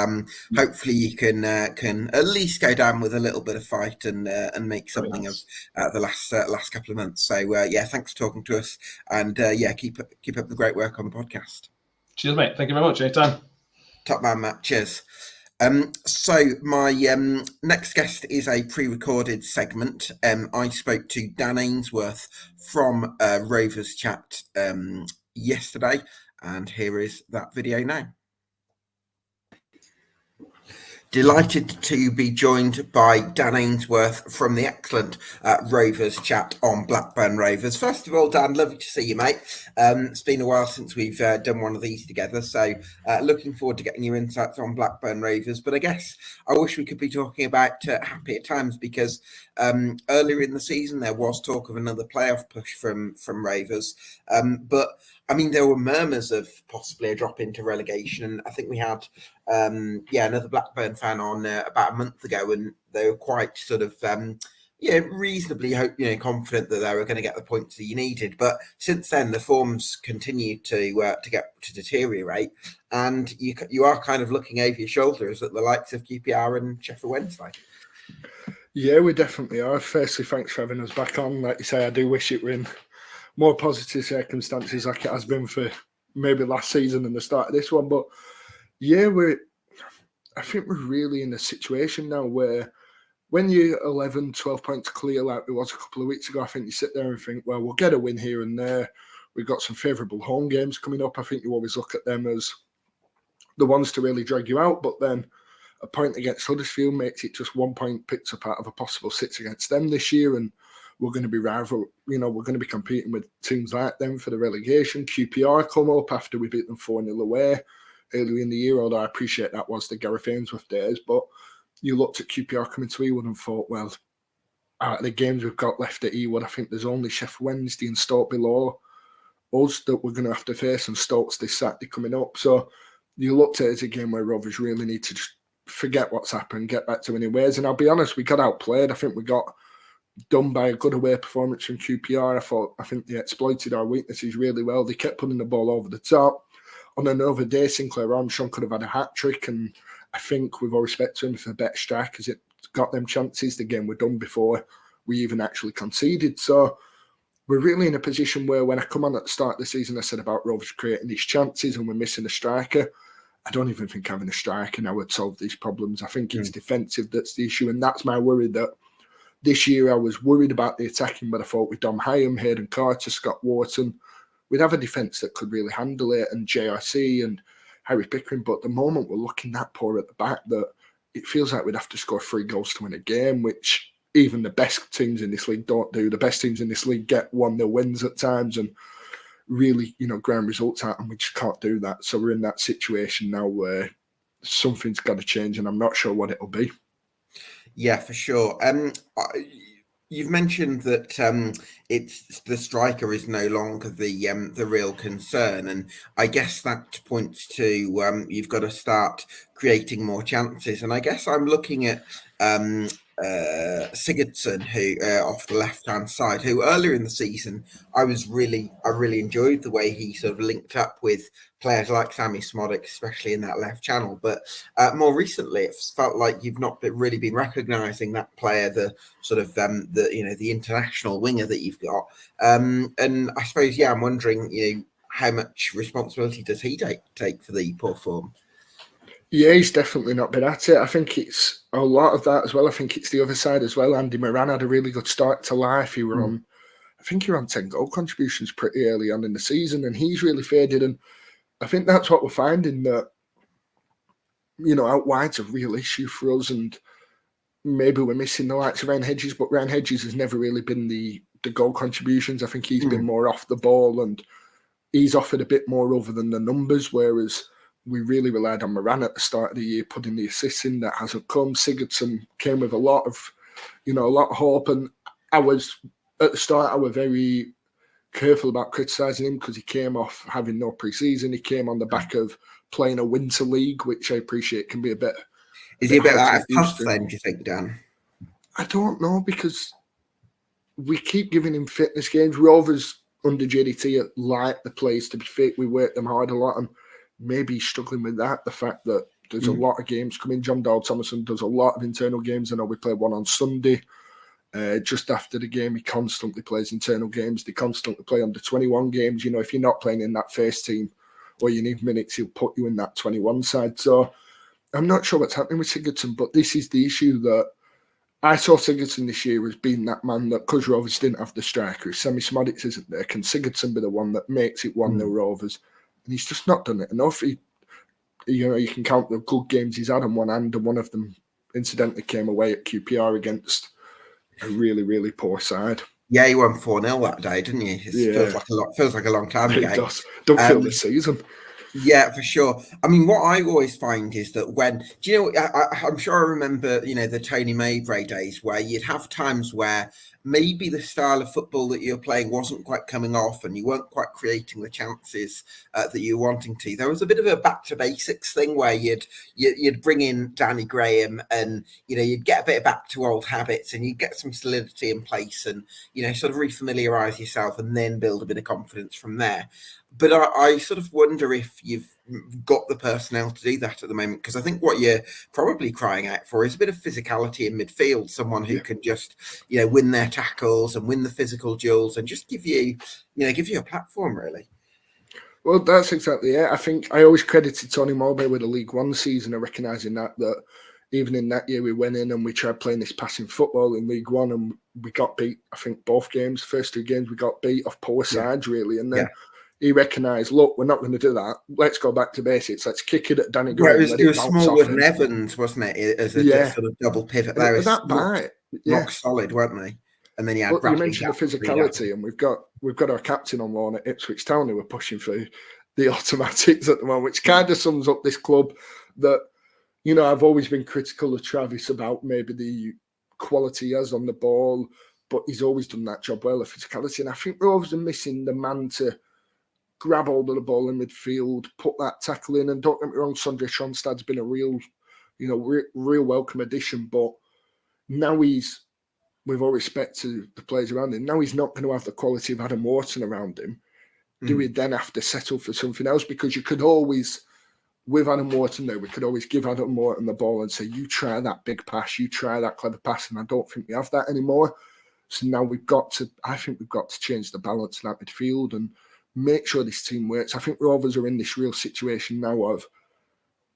hopefully you can at least go down with a little bit of fight and make something of the last couple of months. So thanks for talking to us, and keep up the great work on the podcast. Cheers, mate. Thank you very much. Anytime. Top man, Matt. Cheers. So my next guest is a pre-recorded segment. I spoke to Dan Ainsworth from Rovers Chat yesterday, and here is that video now. Delighted to be joined by Dan Ainsworth from the excellent Rovers Chat on Blackburn Rovers. First of all, Dan, lovely to see you, mate. It's been a while since we've done one of these together, so looking forward to getting your insights on Blackburn Rovers. But I guess I wish we could be talking about happier times, because earlier in the season there was talk of another playoff push from Rovers, but I mean, there were murmurs of possibly a drop into relegation, and I think we had another Blackburn fan on about a month ago, and they were quite sort of reasonably confident that they were going to get the points that you needed. But since then, the form's continued to deteriorate, and you are kind of looking over your shoulders at the likes of QPR and Sheffield Wednesday. Yeah, we definitely are. Firstly, thanks for having us back on. Like you say, I do wish it were in more positive circumstances like it has been for maybe last season and the start of this one. But yeah, I think we're really in a situation now where when you're 11, 12 points clear like it was a couple of weeks ago, I think you sit there and think, well, we'll get a win here and there. We've got some favourable home games coming up. I think you always look at them as the ones to really drag you out. But then a point against Huddersfield makes it just 1 point picked up out of a possible 6 against them this year. And we're going to be we're going to be competing with teams like them for the relegation. QPR come up after we beat them 4-0 away earlier in the year, although I appreciate that was the Gareth Ainsworth days. But you looked at QPR coming to Ewood and thought, well, out of the games we've got left at Ewood, I think there's only Sheffield Wednesday and Stoke below us that we're going to have to face, and Stoke's this Saturday coming up. So you looked at it as a game where Rovers really need to just forget what's happened, get back to winning ways. And I'll be honest, we got outplayed. I think we got done by a good away performance from QPR. I think they exploited our weaknesses really well. They kept putting the ball over the top. On another day, Sinclair Armstrong could have had a hat-trick, and I think, with all respect to him, for the better strikers, it got them chances. The game were done before we even actually conceded. So we're really in a position where, when I come on at the start of the season, I said about Rovers creating these chances and we're missing a striker. I don't even think having a striker now would solve these problems. I think it's defensive that's the issue, and that's my worry. That this year I was worried about the attacking, but I thought with Dom Hyam, Hayden Carter, Scott Wharton, we'd have a defence that could really handle it, and JRC and Harry Pickering. But at the moment we're looking that poor at the back that it feels like we'd have to score 3 goals to win a game, which even the best teams in this league don't do. The best teams in this league get 1-0 wins at times and really, ground results out, and we just can't do that. So we're in that situation now where something's got to change, and I'm not sure what it'll be. Yeah, for sure. You've mentioned that it's the striker is no longer the real concern, and I guess that points to you've got to start creating more chances. And I guess I'm looking at Sigurdsson, who off the left-hand side, who earlier in the season I really enjoyed the way he sort of linked up with players like Sammy Smodic, especially in that left channel. But more recently, it's felt like you've not really been recognising that player, the sort of the international winger that you've got. And I suppose, I'm wondering, how much responsibility does he take for the poor form? Yeah, he's definitely not been at it. I think it's a lot of that as well. I think it's the other side as well. Andy Moran had a really good start to life. He were on, I think he ran 10 goal contributions pretty early on in the season, and he's really faded. And I think that's what we're finding, that, out wide's a real issue for us, and maybe we're missing the likes of Ryan Hedges, but Ryan Hedges has never really been the goal contributions. I think he's been more off the ball, and he's offered a bit more other than the numbers, whereas we really relied on Moran at the start of the year, putting the assists in. That hasn't come. Sigurdsson came with a lot of hope, and I was at the start. I was very careful about criticising him because he came off having no pre-season. He came on the back of playing a winter league, which I appreciate can be a bit. Is he a bit out of puff then, do you think, Dan? I don't know, because we keep giving him fitness games. Rovers under JDT like the players to be fit. We work them hard a lot, and maybe he's struggling with that. The fact that there's a lot of games coming. John Dahl Thomason does a lot of internal games. I know we played one on Sunday. Just after the game, he constantly plays internal games. They constantly play under 21 games. If you're not playing in that first team or you need minutes, he'll put you in that 21 side. So I'm not sure what's happening with Sigurdsson, but this is the issue that I saw Sigurdsson this year as being that man that, because Rovers didn't have the striker, if Semi Smodics isn't there, can Sigurdsson be the one that makes it 1-0 Rovers? And he's just not done it enough. You can count the good games he's had on one hand, and one of them incidentally came away at QPR against a really, really poor side. Yeah, he won 4-0 that day, didn't he? Feels like a long time ago. It does. Don't feel the season. Yeah, for sure. I mean, what I always find is that I'm sure I remember, the Tony Mowbray days where you'd have times where maybe the style of football that you're playing wasn't quite coming off and you weren't quite creating the chances that you were wanting to. There was a bit of a back to basics thing where you'd bring in Danny Graham and, you'd get a bit back to old habits and you'd get some solidity in place and, sort of refamiliarize yourself and then build a bit of confidence from there. But I sort of wonder if you've got the personnel to do that at the moment, because I think what you're probably crying out for is a bit of physicality in midfield, someone who can just, win their tackles and win the physical duels and just give you a platform, really. Well, that's exactly it. I think I always credited Tony Mowbray with the League One season of recognising that even in that year we went in and we tried playing this passing football in League One and we got beat, I think, both games. First 2 games we got beat off poor sides, really. And then he recognised, look, we're not going to do that. Let's go back to basics. Let's kick it at Danny Graham. It was Smallwood and Evans, wasn't it? As a sort of double pivot there. Rock solid, weren't they? And then you had you mentioned the physicality, and we've got our captain on loan at Ipswich Town who are pushing through the automatics at the moment, which kind of sums up this club that, I've always been critical of Travis about maybe the quality he has on the ball, but he's always done that job well, the physicality. And I think we're always missing the man to grab hold of the ball in midfield, put that tackle in. And don't get me wrong, Sondre Tronstad's been a real welcome addition. But now with all respect to the players around him, now he's not going to have the quality of Adam Wharton around him. Do we then have to settle for something else? Because you could always, with Adam Wharton there, we could always give Adam Wharton the ball and say, you try that big pass, you try that clever pass. And I don't think we have that anymore. So now I think we've got to change the balance in that midfield and make sure this team works. I think Rovers are in this real situation now of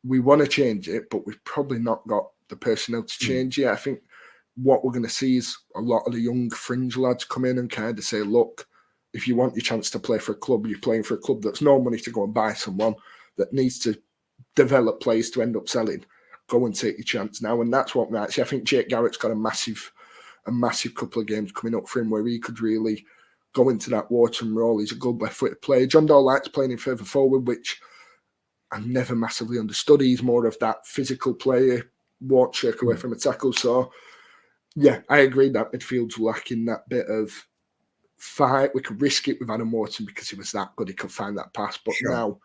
we want to change it, but we've probably not got the personnel to change it. I think what we're going to see is a lot of the young fringe lads come in and kind of say, look, if you want your chance to play for a club, you're playing for a club that's no money to go and buy someone, that needs to develop players to end up selling. Go and take your chance now. And that's what I think Jake Garrett's got a massive couple of games coming up for him where he could really go into that Wharton role. He's a good left-footed player. John Dahl likes playing him further forward, which I've never massively understood. He's more of that physical player, won't shirk away from a tackle. So, yeah, I agree that midfield's lacking that bit of fight. We could risk it with Adam Wharton because he was that good. He could find that pass. But now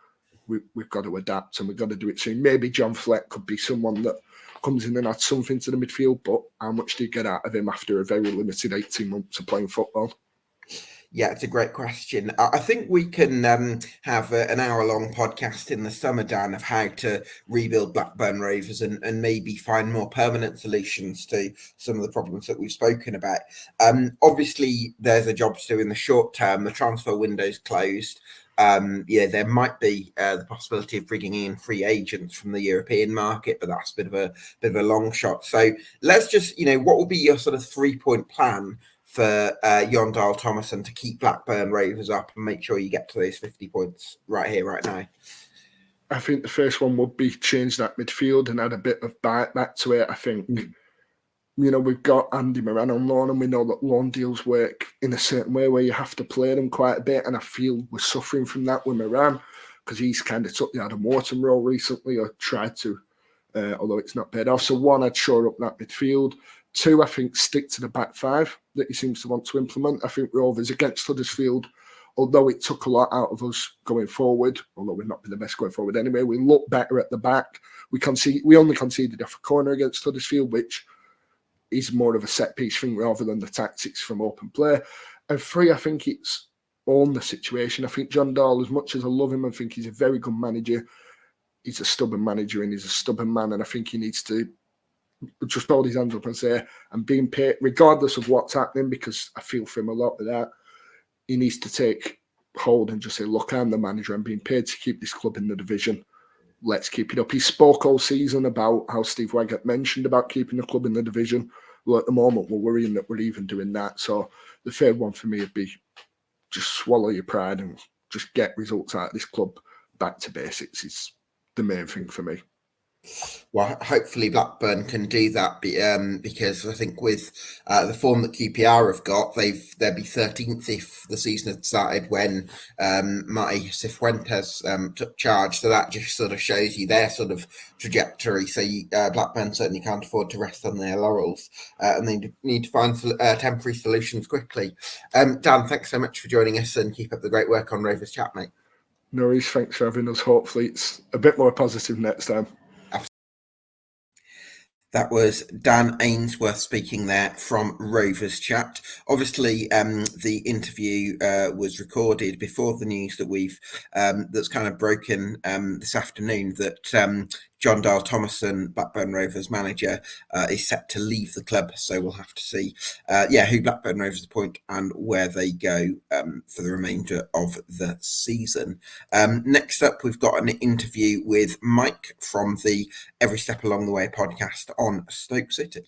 we've got to adapt and we've got to do it soon. Maybe John Fleck could be someone that comes in and adds something to the midfield, but how much do you get out of him after a very limited 18 months of playing football? Yeah, it's a great question. I think we can have an hour-long podcast in the summer, Dan, of how to rebuild Blackburn Rovers and maybe find more permanent solutions to some of the problems that we've spoken about. Obviously, there's a job to do in the short term. The transfer window's closed. There might be the possibility of bringing in free agents from the European market, but that's a bit of a long shot. So let's just, what will be your sort of 3-point plan for Jon Dahl Tomasson to keep Blackburn Rovers up and make sure you get to those 50 points right here, right now? I think the first one would be change that midfield and add a bit of bite back to it. I think we've got Andy Moran on loan, and we know that loan deals work in a certain way where you have to play them quite a bit. And I feel we're suffering from that with Moran because he's kind of took the Adam Wharton role recently, or tried to, although it's not paid off. So one, I'd shore up that midfield. Two, I think stick to the back five that he seems to want to implement. I think Rovers against Huddersfield, although it took a lot out of us going forward, although we've not been the best going forward anyway, we look better at the back. We only conceded off a corner against Huddersfield, which is more of a set piece thing rather than the tactics from open play. And three, I think it's own the situation. I think John Dahl, as much as I love him, I think he's a very good manager. He's a stubborn manager and he's a stubborn man. And I think he needs to just hold his hands up and say, I'm being paid, regardless of what's happening, because I feel for him a lot with that. He needs to take hold and just say, look, I'm the manager. I'm being paid to keep this club in the division. Let's keep it up. He spoke all season about how Steve Waggett mentioned about keeping the club in the division. Well, at the moment, we're worrying that we're even doing that. So the third one for me would be just swallow your pride and just get results out of this club. Back to basics is the main thing for me. Well, hopefully Blackburn can do that because I think with the form that QPR have got, they'd be 13th if the season had started when Marty Cifuentes took charge. So that just sort of shows you their sort of trajectory. So Blackburn certainly can't afford to rest on their laurels, and they need to find temporary solutions quickly. Dan, thanks so much for joining us, and keep up the great work on Rovers Chat, mate. No worries, thanks for having us. Hopefully it's a bit more positive next time. That was Dan Ainsworth speaking there from Rovers Chat. Obviously, the interview was recorded before the news that that's kind of broken this afternoon, that John Dahl Thomason, Blackburn Rovers manager, is set to leave the club. So we'll have to see, who Blackburn Rovers appoint and where they go for the remainder of the season. Next up, we've got an interview with Mike from the Every Step Along the Way podcast on Stoke City.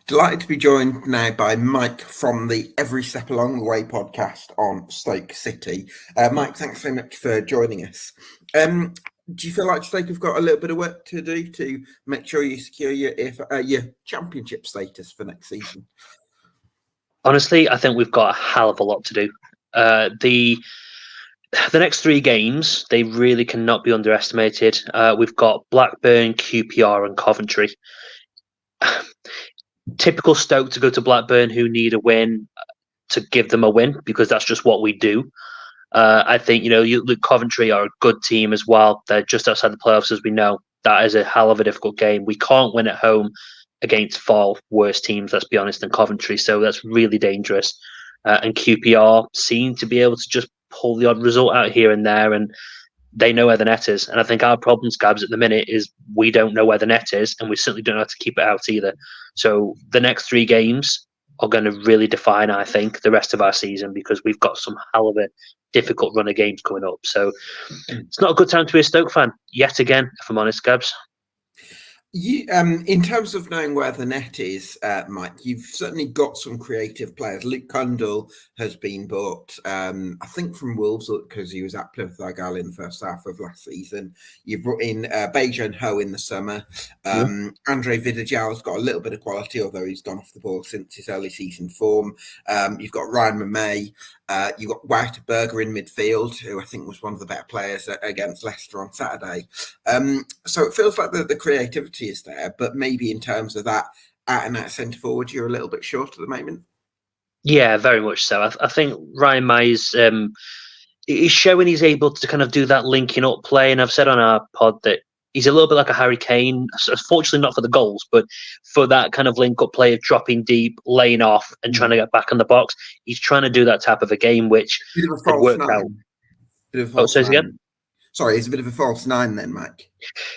Delighted to be joined now by Mike from the Every Step Along the Way podcast on Stoke City. Mike, thanks so much for joining us. Do you feel like Stoke have got a little bit of work to do to make sure you secure your championship status for next season? Honestly, I think we've got a hell of a lot to do. The next three games, they really cannot be underestimated. We've got Blackburn, QPR and Coventry. Typical Stoke to go to Blackburn, who need a win to give them a win, because that's just what we do. I think, Coventry are a good team as well. They're just outside the playoffs, as we know. That is a hell of a difficult game. We can't win at home against far worse teams, let's be honest, than Coventry. So that's really dangerous. And QPR seem to be able to just pull the odd result out here and there, and they know where the net is. And I think our problem, Scabs, at the minute is we don't know where the net is, and we certainly don't know how to keep it out either. So the next three games are going to really define, I think, the rest of our season, because we've got some hell of a difficult run of games coming up. So it's not a good time to be a Stoke fan yet again, if I'm honest, Gabs. In terms of knowing where the net is, Mike, you've certainly got some creative players. Luke Cundle has been bought, I think, from Wolves, because he was at Plymouth Argyle in the first half of last season. You've brought in Beijing Ho in the summer. Andre Vidigal's got a little bit of quality, although he's gone off the ball since his early season form. You've got Ryan Mamey. You've got Wouter Berger in midfield, who I think was one of the better players against Leicester on Saturday. So it feels like the creativity is there, but maybe in terms of that out and out centre forward, you're a little bit short at the moment. Yeah, very much so. I think Ryan May's is showing he's able to kind of do that linking up play, and I've said on our pod that he's a little bit like a Harry Kane, fortunately not for the goals, but for that kind of link-up play of dropping deep, laying off, and trying to get back in the box. He's trying to do that type of a game, which had worked out. Sorry, it's a bit of a false nine then, Mike.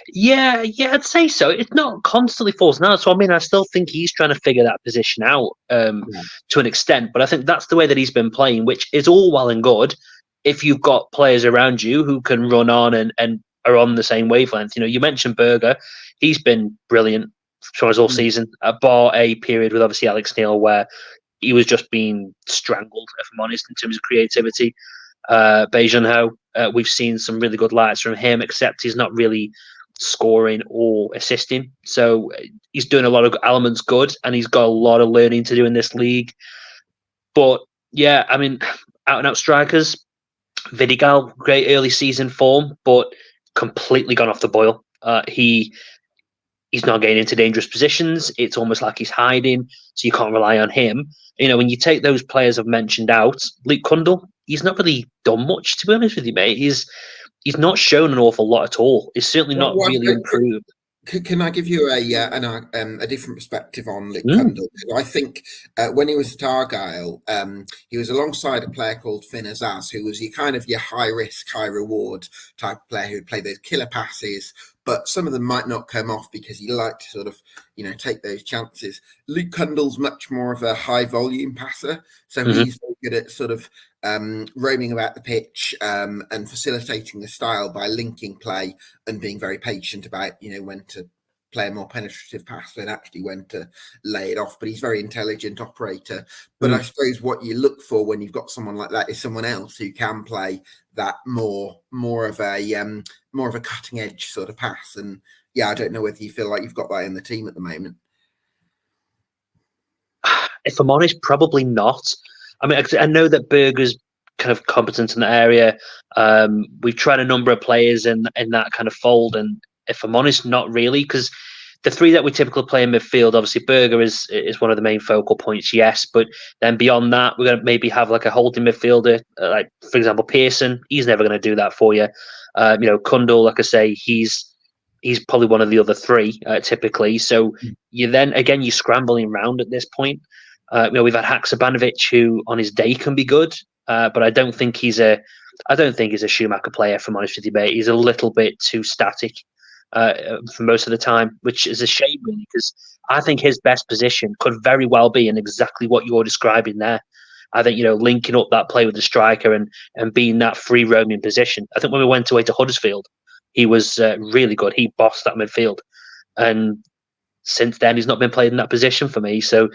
Yeah, I'd say so. It's not constantly false nine. So, I still think he's trying to figure that position out to an extent. But I think that's the way that he's been playing, which is all well and good if you've got players around you who can run on and are on the same wavelength. You mentioned Berger. He's been brilliant for us all season, bar a period with obviously Alex Neil where he was just being strangled, if I'm honest, in terms of creativity. Beijing Ho, we've seen some really good lights from him, except he's not really scoring or assisting. So he's doing a lot of elements good, and he's got a lot of learning to do in this league. But yeah, I mean, out and out strikers, Vidigal, great early season form, but completely gone off the boil. He's not getting into dangerous positions. It's almost like he's hiding, so you can't rely on him. You know, when you take those players I've mentioned out, Luke Kundle, he's not really done much, to be honest with you, mate. He's not shown an awful lot at all. He's certainly not really improved. Can I give you a different perspective on Luke Kundle? I think when he was at Argyle, he was alongside a player called Finn Azaz, who was your high risk, high reward type of player who would play those killer passes, but some of them might not come off because he liked to sort of, take those chances. Luke Kundle's much more of a high volume passer, so he's very good at sort of roaming about the pitch and facilitating the style by linking play and being very patient about, when to play a more penetrative pass and actually when to lay it off. But he's a very intelligent operator. But I suppose what you look for when you've got someone like that is someone else who can play that more of a cutting edge sort of pass. And yeah, I don't know whether you feel like you've got that in the team at the moment. If I'm honest, probably not. I mean, I know that Berger's kind of competent in that area. We've tried a number of players in that kind of fold, and if I'm honest, not really, because the three that we typically play in midfield, obviously Berger is one of the main focal points, yes, but then beyond that, we're going to maybe have like a holding midfielder, like for example Pearson. He's never going to do that for you. Kundle, like I say, he's probably one of the other three typically. So you're scrambling around at this point. We've had Haksabanovic, who on his day can be good, but I don't think he's a Schumacher player. If I'm honest with you, mate, he's a little bit too static for most of the time, which is a shame, really, because I think his best position could very well be in exactly what you're describing there. I think linking up that play with the striker and being that free roaming position. I think when we went away to Huddersfield, he was really good. He bossed that midfield, and since then he's not been played in that position for me. So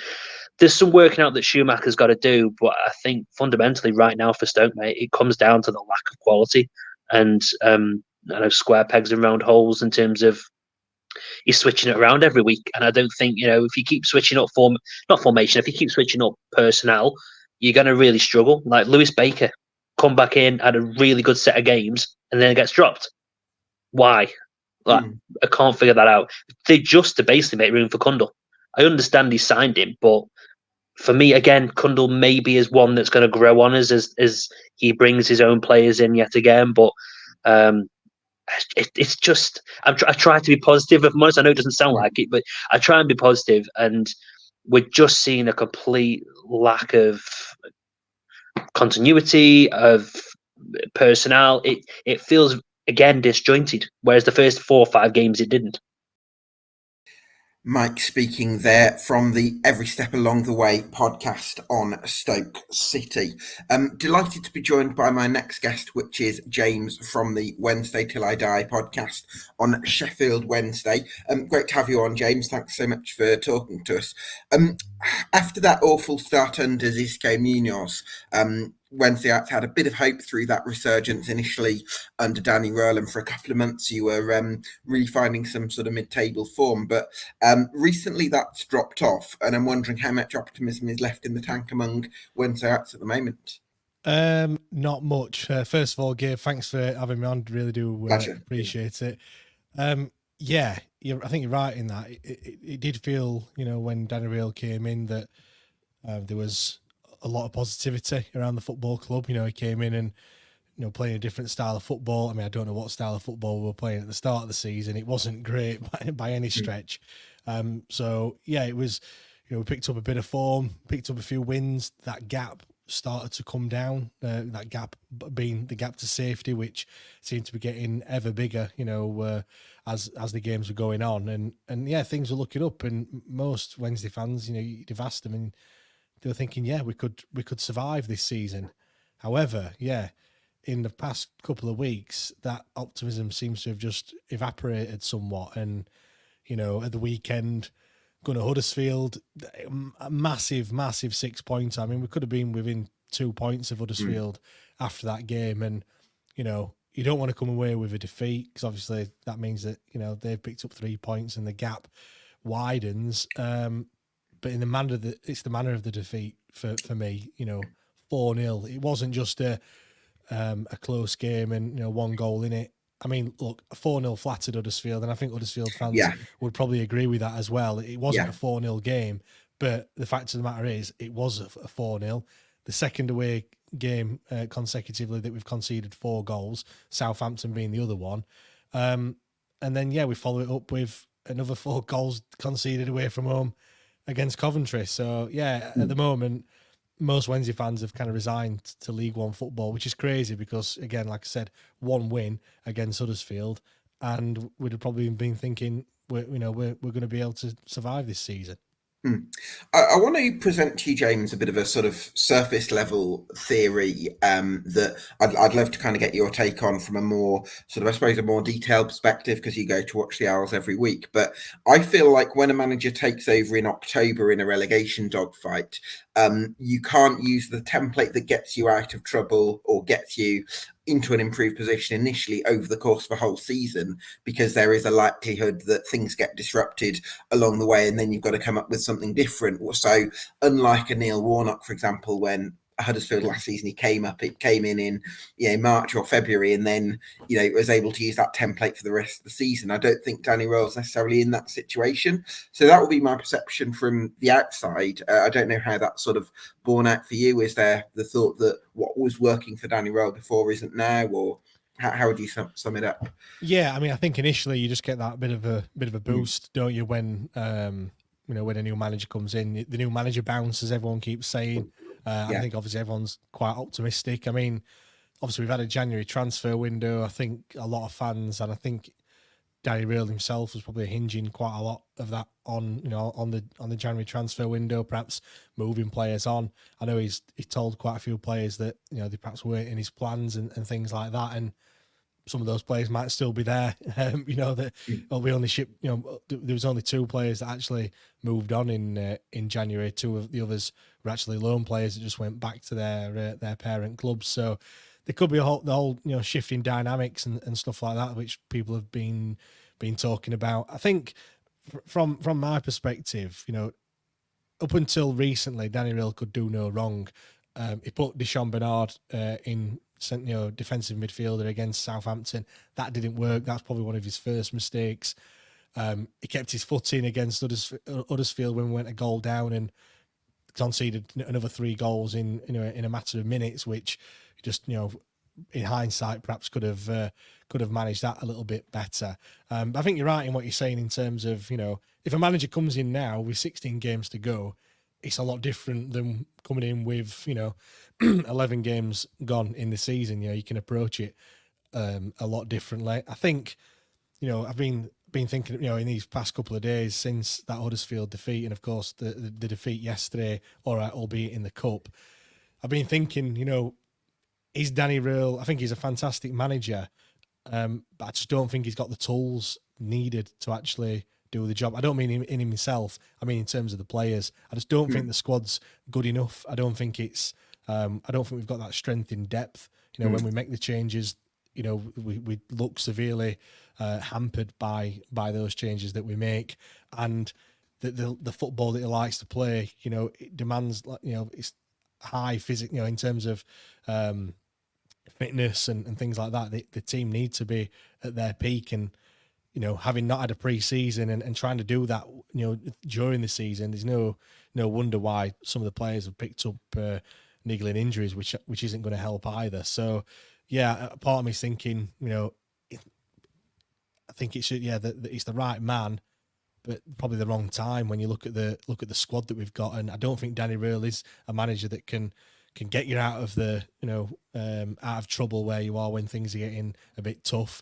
there's some working out that Schumacher's got to do, but I think fundamentally right now for Stoke, mate, it comes down to the lack of quality and I know square pegs and round holes in terms of he's switching it around every week. And I don't think, if you keep switching up if you keep switching up personnel, you're going to really struggle. Like Lewis Baker, come back in, had a really good set of games, and then it gets dropped. Why? I can't figure that out. They just to basically make room for Kundle. I understand he signed him, but for me, again, Kundle maybe is one that's going to grow on us as he brings his own players in yet again. But it's just I try to be positive. If I'm honest, I know it doesn't sound like it, but I try and be positive, and we're just seeing a complete lack of continuity of personnel. It feels again disjointed, whereas the first 4 or 5 games it didn't. Mike speaking there from the Every Step Along the Way podcast on Stoke City. Delighted to be joined by my next guest, which is James from the Wednesday Till I Die podcast on Sheffield Wednesday. Great to have you on, James. Thanks so much for talking to us. After that awful start under Xisco Munoz, Wednesday had a bit of hope through that resurgence initially under Danny Rowland. For a couple of months you were really finding some sort of mid-table form, but recently that's dropped off, and I'm wondering how much optimism is left in the tank among Wednesday at the moment. Not much. First of all, Gabe, thanks for having me on. Really do appreciate it. Yeah, I think you're right in that. It did feel, when Danny Rowland came in that there was a lot of positivity around the football club. He came in and, playing a different style of football. I mean, I don't know what style of football we were playing at the start of the season. It wasn't great by any stretch. So yeah, it was, we picked up a bit of form, picked up a few wins. That gap started to come down, that gap being the gap to safety, which seemed to be getting ever bigger, as the games were going on. And yeah, things were looking up, and most Wednesday fans, you'd have asked them and they were thinking, yeah, we could survive this season. However, yeah, in the past couple of weeks, that optimism seems to have just evaporated somewhat. And, at the weekend, going to Huddersfield, a massive 6 points. I mean, we could have been within 2 points of Huddersfield after that game. And, you don't want to come away with a defeat, because obviously that means that, you know, they've picked up 3 points and the gap widens. But in the manner that it's the manner of the defeat for me, you know, 4-0. It wasn't just a close game and, you know, 1 goal in it. I mean, look, 4-0 flattered Huddersfield, and I think Huddersfield fans would probably agree with that as well. It wasn't a 4-0 game, but the fact of the matter is, it was a 4-0. The second away game consecutively that we've conceded 4 goals, Southampton being the other one. And then, we follow it up with another 4 goals conceded away from home against Coventry. So, at the moment, most Wednesday fans have kind of resigned to League One football, which is crazy because, again, like I said, 1 win against Huddersfield, and we'd have probably been thinking we're going to be able to survive this season. I want to present to you, James, a bit of a sort of surface level theory that I'd love to kind of get your take on from a more sort of, I suppose, a more detailed perspective, because you go to watch the Owls every week. But I feel like when a manager takes over in October in a relegation dogfight, you can't use the template that gets you out of trouble or gets you into an improved position initially over the course of a whole season, because there is a likelihood that things get disrupted along the way and then you've got to come up with something different. So unlike a Neil Warnock, for example, when Huddersfield last season, it came in March or February, and then was able to use that template for the rest of the season. I don't think Danny Royle's necessarily in that situation, so that will be my perception from the outside. I don't know how that's sort of borne out for you. Is there the thought that what was working for Danny Royle before isn't now, or how would you sum it up? I mean, I think initially you just get that bit of a boost, don't you, when when a new manager comes in, the new manager bounce, as everyone keeps saying. I think obviously everyone's quite optimistic. I mean, obviously we've had a January transfer window. I think a lot of fans, and I think Danny Röhl himself was probably hinging quite a lot of that on the January transfer window, perhaps moving players on. I know he told quite a few players that they perhaps weren't in his plans and things like that, and some of those players might still be there. We only shipped. There was only 2 players that actually moved on in January. 2 of the others were actually loan players that just went back to their parent clubs. So there could be the whole shifting dynamics and stuff like that, which people have been talking about. I think from my perspective, up until recently, Danny Röhl could do no wrong. He put Deshaun Bernard in defensive midfielder against Southampton. That didn't work. That's probably one of his first mistakes. He kept his foot in against Huddersfield when we went a goal down and conceded another 3 goals in a matter of minutes, which just in hindsight perhaps could have managed that a little bit better. But I think you're right in what you're saying in terms of if a manager comes in now with 16 games to go, it's a lot different than coming in with 11 games gone in the season. You can approach it a lot differently. I think I've been thinking in these past couple of days since that Huddersfield defeat, and of course the defeat yesterday, albeit in the cup. I've been thinking, is Danny Röhl? I think he's a fantastic manager, but I just don't think he's got the tools needed to actually do the job. I don't mean in himself. I mean in terms of the players. I just don't think the squad's good enough. I don't think it's. I don't think we've got that strength in depth. When we make the changes, we look severely hampered by those changes that we make, and the football that he likes to play. It demands it's high physics. In terms of fitness and things like that. The team need to be at their peak, and having not had a pre-season and trying to do that, during the season, there's no wonder why some of the players have picked up niggling injuries, which isn't going to help either. So, part of me's thinking, I think it should, that it's the right man, but probably the wrong time when you look at the squad that we've got. And I don't think Danny Röhl is a manager that can get you out of the out of trouble where you are when things are getting a bit tough.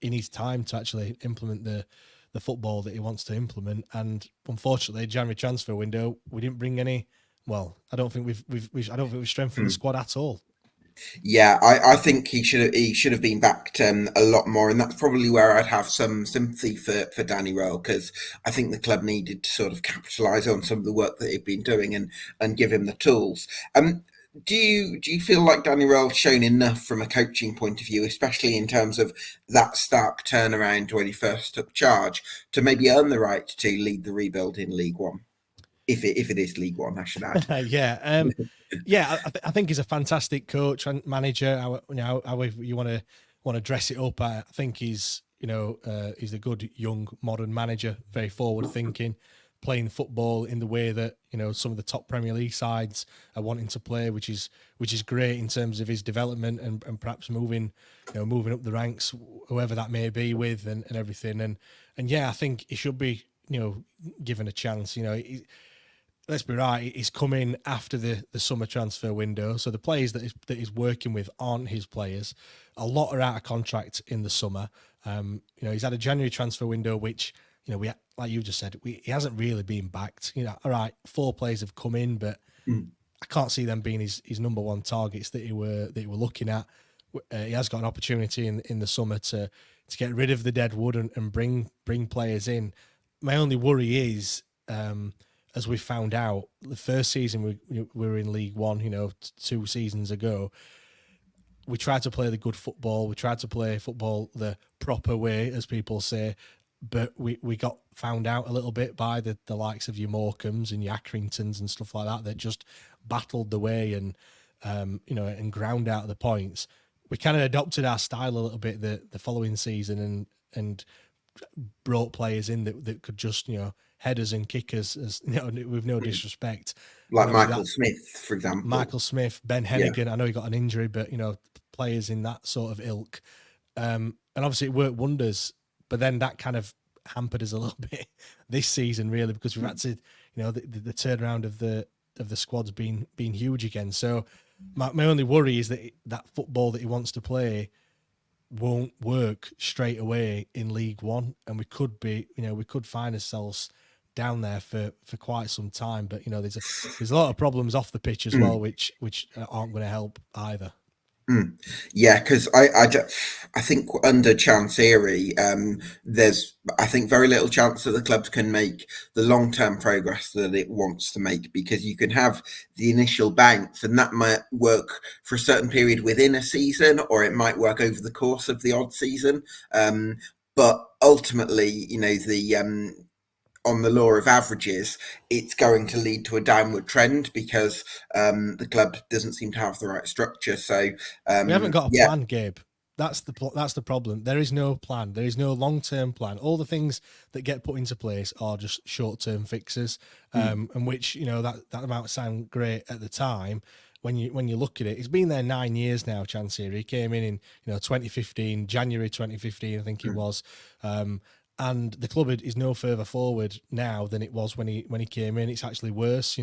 He needs time to actually implement the football that he wants to implement. And unfortunately, January transfer window, we didn't bring any. Well, I don't think we've strengthened the squad at all. Yeah, I think he should have been backed a lot more, and that's probably where I'd have some sympathy for Danny Röhl, because I think the club needed to sort of capitalise on some of the work that he'd been doing and give him the tools. Do you feel like Danny Rell's shown enough from a coaching point of view, especially in terms of that stark turnaround when he first took charge, to maybe earn the right to lead the rebuild in League One, if it is League One, I should add? I think he's a fantastic coach and manager. However you want to dress it up, I think he's a good young modern manager, very forward thinking, playing football in the way that some of the top Premier League sides are wanting to play, which is great in terms of his development and perhaps moving up the ranks, whoever that may be with and everything. And yeah, I think he should be given a chance. Let's be right, he's coming after the summer transfer window, so the players that he's working with aren't his players. A lot are out of contract in the summer. He's had a January transfer window, which we, like you just said, he hasn't really been backed. All right, 4 players have come in, but I can't see them being his number one targets that he were looking at. He has got an opportunity in the summer to get rid of the dead wood and bring players in. My only worry is, as we found out, the first season we were in League One, 2 seasons ago, we tried to play the good football. We tried to play football the proper way, as people say, but we got found out a little bit by the likes of your Morecambes and your Accringtons and stuff like that just battled the way and ground out the points. We kind of adopted our style a little bit the following season and brought players in that could just headers and kickers, as with no disrespect, like Michael Smith, for example. Michael Smith, Ben Hennigan. I know he got an injury, but players in that sort of ilk, and obviously it worked wonders. But then that kind of hampered us a little bit this season, really, because we've had to, the turnaround of the squad's been huge again. So my only worry is that football that he wants to play won't work straight away in League One, and we could find ourselves down there for quite some time. But there's a lot of problems off the pitch as well, which aren't going to help either. Yeah, because I think under Chancery, there's very little chance that the club can make the long-term progress that it wants to make, because you can have the initial bounce and that might work for a certain period within a season, or it might work over the course of the odd season. But ultimately, on the law of averages, it's going to lead to a downward trend because the club doesn't seem to have the right structure. So we haven't got a plan, Gabe. That's the problem. There is no plan. There is no long-term plan. All the things that get put into place are just short-term fixes, and which that might sound great at the time. When you look at it, it's been there 9 years now. Chancery, he came in 2015, January 2015, I think it was. And the club is no further forward now than it was when he came in. It's actually worse.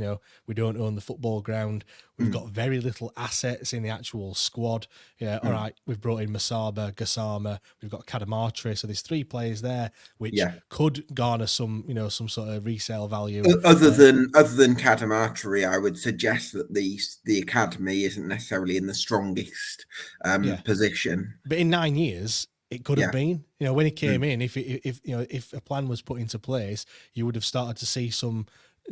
We don't own the football ground. We've got very little assets in the actual squad. Yeah, all right. We've brought in Masaba, Gassama. We've got Kadamatri. So there's 3 players there which could garner some sort of resale value. Other than Kadamatri, I would suggest that the academy isn't necessarily in the strongest position. But in 9 years, it could have been, when he came in, if a plan was put into place, you would have started to see some,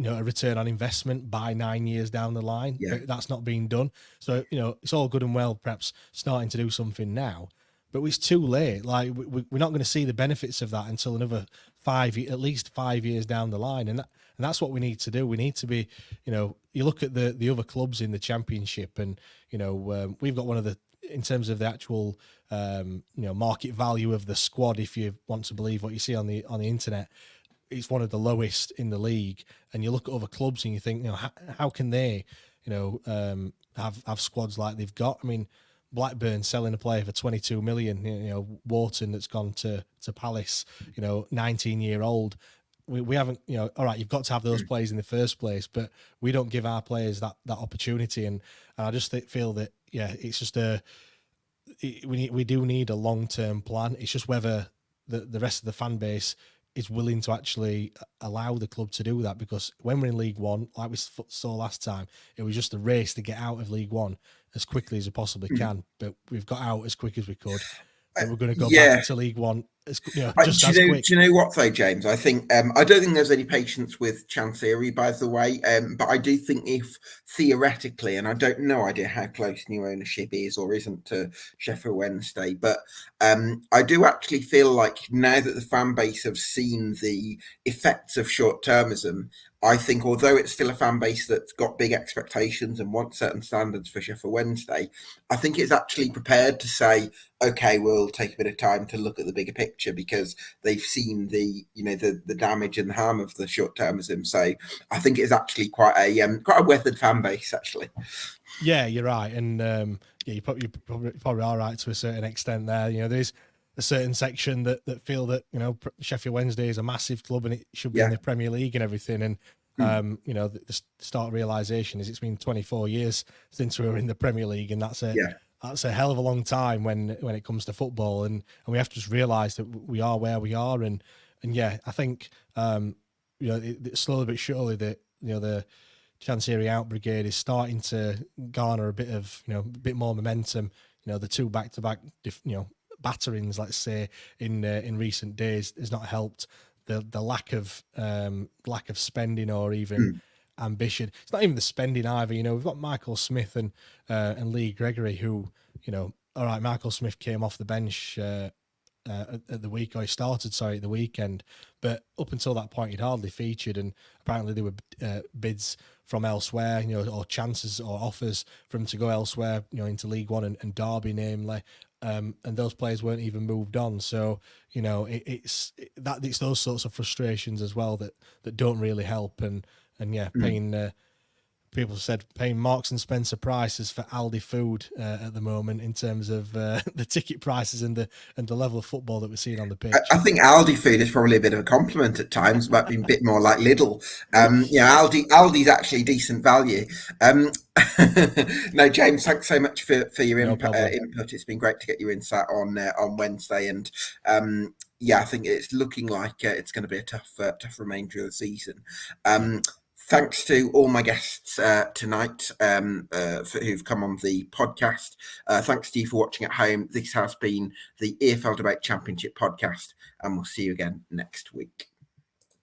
a return on investment by 9 years down the line. Yeah. But that's not being done. So, it's all good and well, perhaps starting to do something now, but it's too late. Like we're not going to see the benefits of that until another at least 5 years down the line. And that's what we need to do. We need to be, you look at the other clubs in the Championship and, we've got one of the, in terms of the actual market value of the squad, if you want to believe what you see on the internet, it's one of the lowest in the league. And you look at other clubs and you think, how can they have squads like they've got? I mean, Blackburn selling a player for 22 million, Wharton that's gone to Palace, 19-year-old. We haven't, all right, you've got to have those players in the first place, but we don't give our players that opportunity. And I just feel that, it's just we do need a long-term plan. It's just whether the rest of the fan base is willing to actually allow the club to do that, because when we're in League One, like we saw last time, it was just a race to get out of League One as quickly as we possibly can. But we've got out as quick as we could. And we're going to go back to League One just as quick. Do you know what though, James? I think I don't think there's any patience with Chancery, by the way. But I do think if theoretically, and I don't know idea how close new ownership is or isn't to Sheffield Wednesday, but I do actually feel like now that the fan base have seen the effects of short-termism, I think although it's still a fan base that's got big expectations and wants certain standards for Sheffield Wednesday, I think it's actually prepared to say, okay, we'll take a bit of time to look at the bigger picture because they've seen the damage and harm of the short-termism. So I think it's actually quite a weathered fan base, actually. Yeah, you're right, and you probably are right to a certain extent there. There's a certain section that feel that Sheffield Wednesday is a massive club and it should be in the Premier League and everything. And the start realization is it's been 24 years since we were in the Premier League, and that's a hell of a long time when it comes to football. And we have to just realize that we are where we are. And I think slowly but surely that the Chancery out brigade is starting to garner a bit more momentum. The two back-to-back batterings, let's say, in recent days has not helped. The lack of spending or even ambition. It's not even the spending either. We've got Michael Smith and Lee Gregory, who all right. Michael Smith came off the bench at the week, or he started, at the weekend, but up until that point he'd hardly featured, and apparently there were bids from elsewhere, or chances or offers for him to go elsewhere, into League One and Derby, namely. And those players weren't even moved on. So, it's those sorts of frustrations as well that don't really help. And paying people said paying Marks and Spencer prices for Aldi food at the moment in terms of the ticket prices and the level of football that we're seeing on the pitch. I think Aldi food is probably a bit of a compliment at times, might be a bit more like Lidl. Aldi's actually decent value. No, James, thanks so much for your input. It's been great to get your insight on Wednesday, and I think it's looking like it's going to be a tough remainder of the season. Thanks to all my guests tonight who've come on the podcast. Thanks to you for watching at home. This has been the EFL Debate Championship podcast, and we'll see you again next week.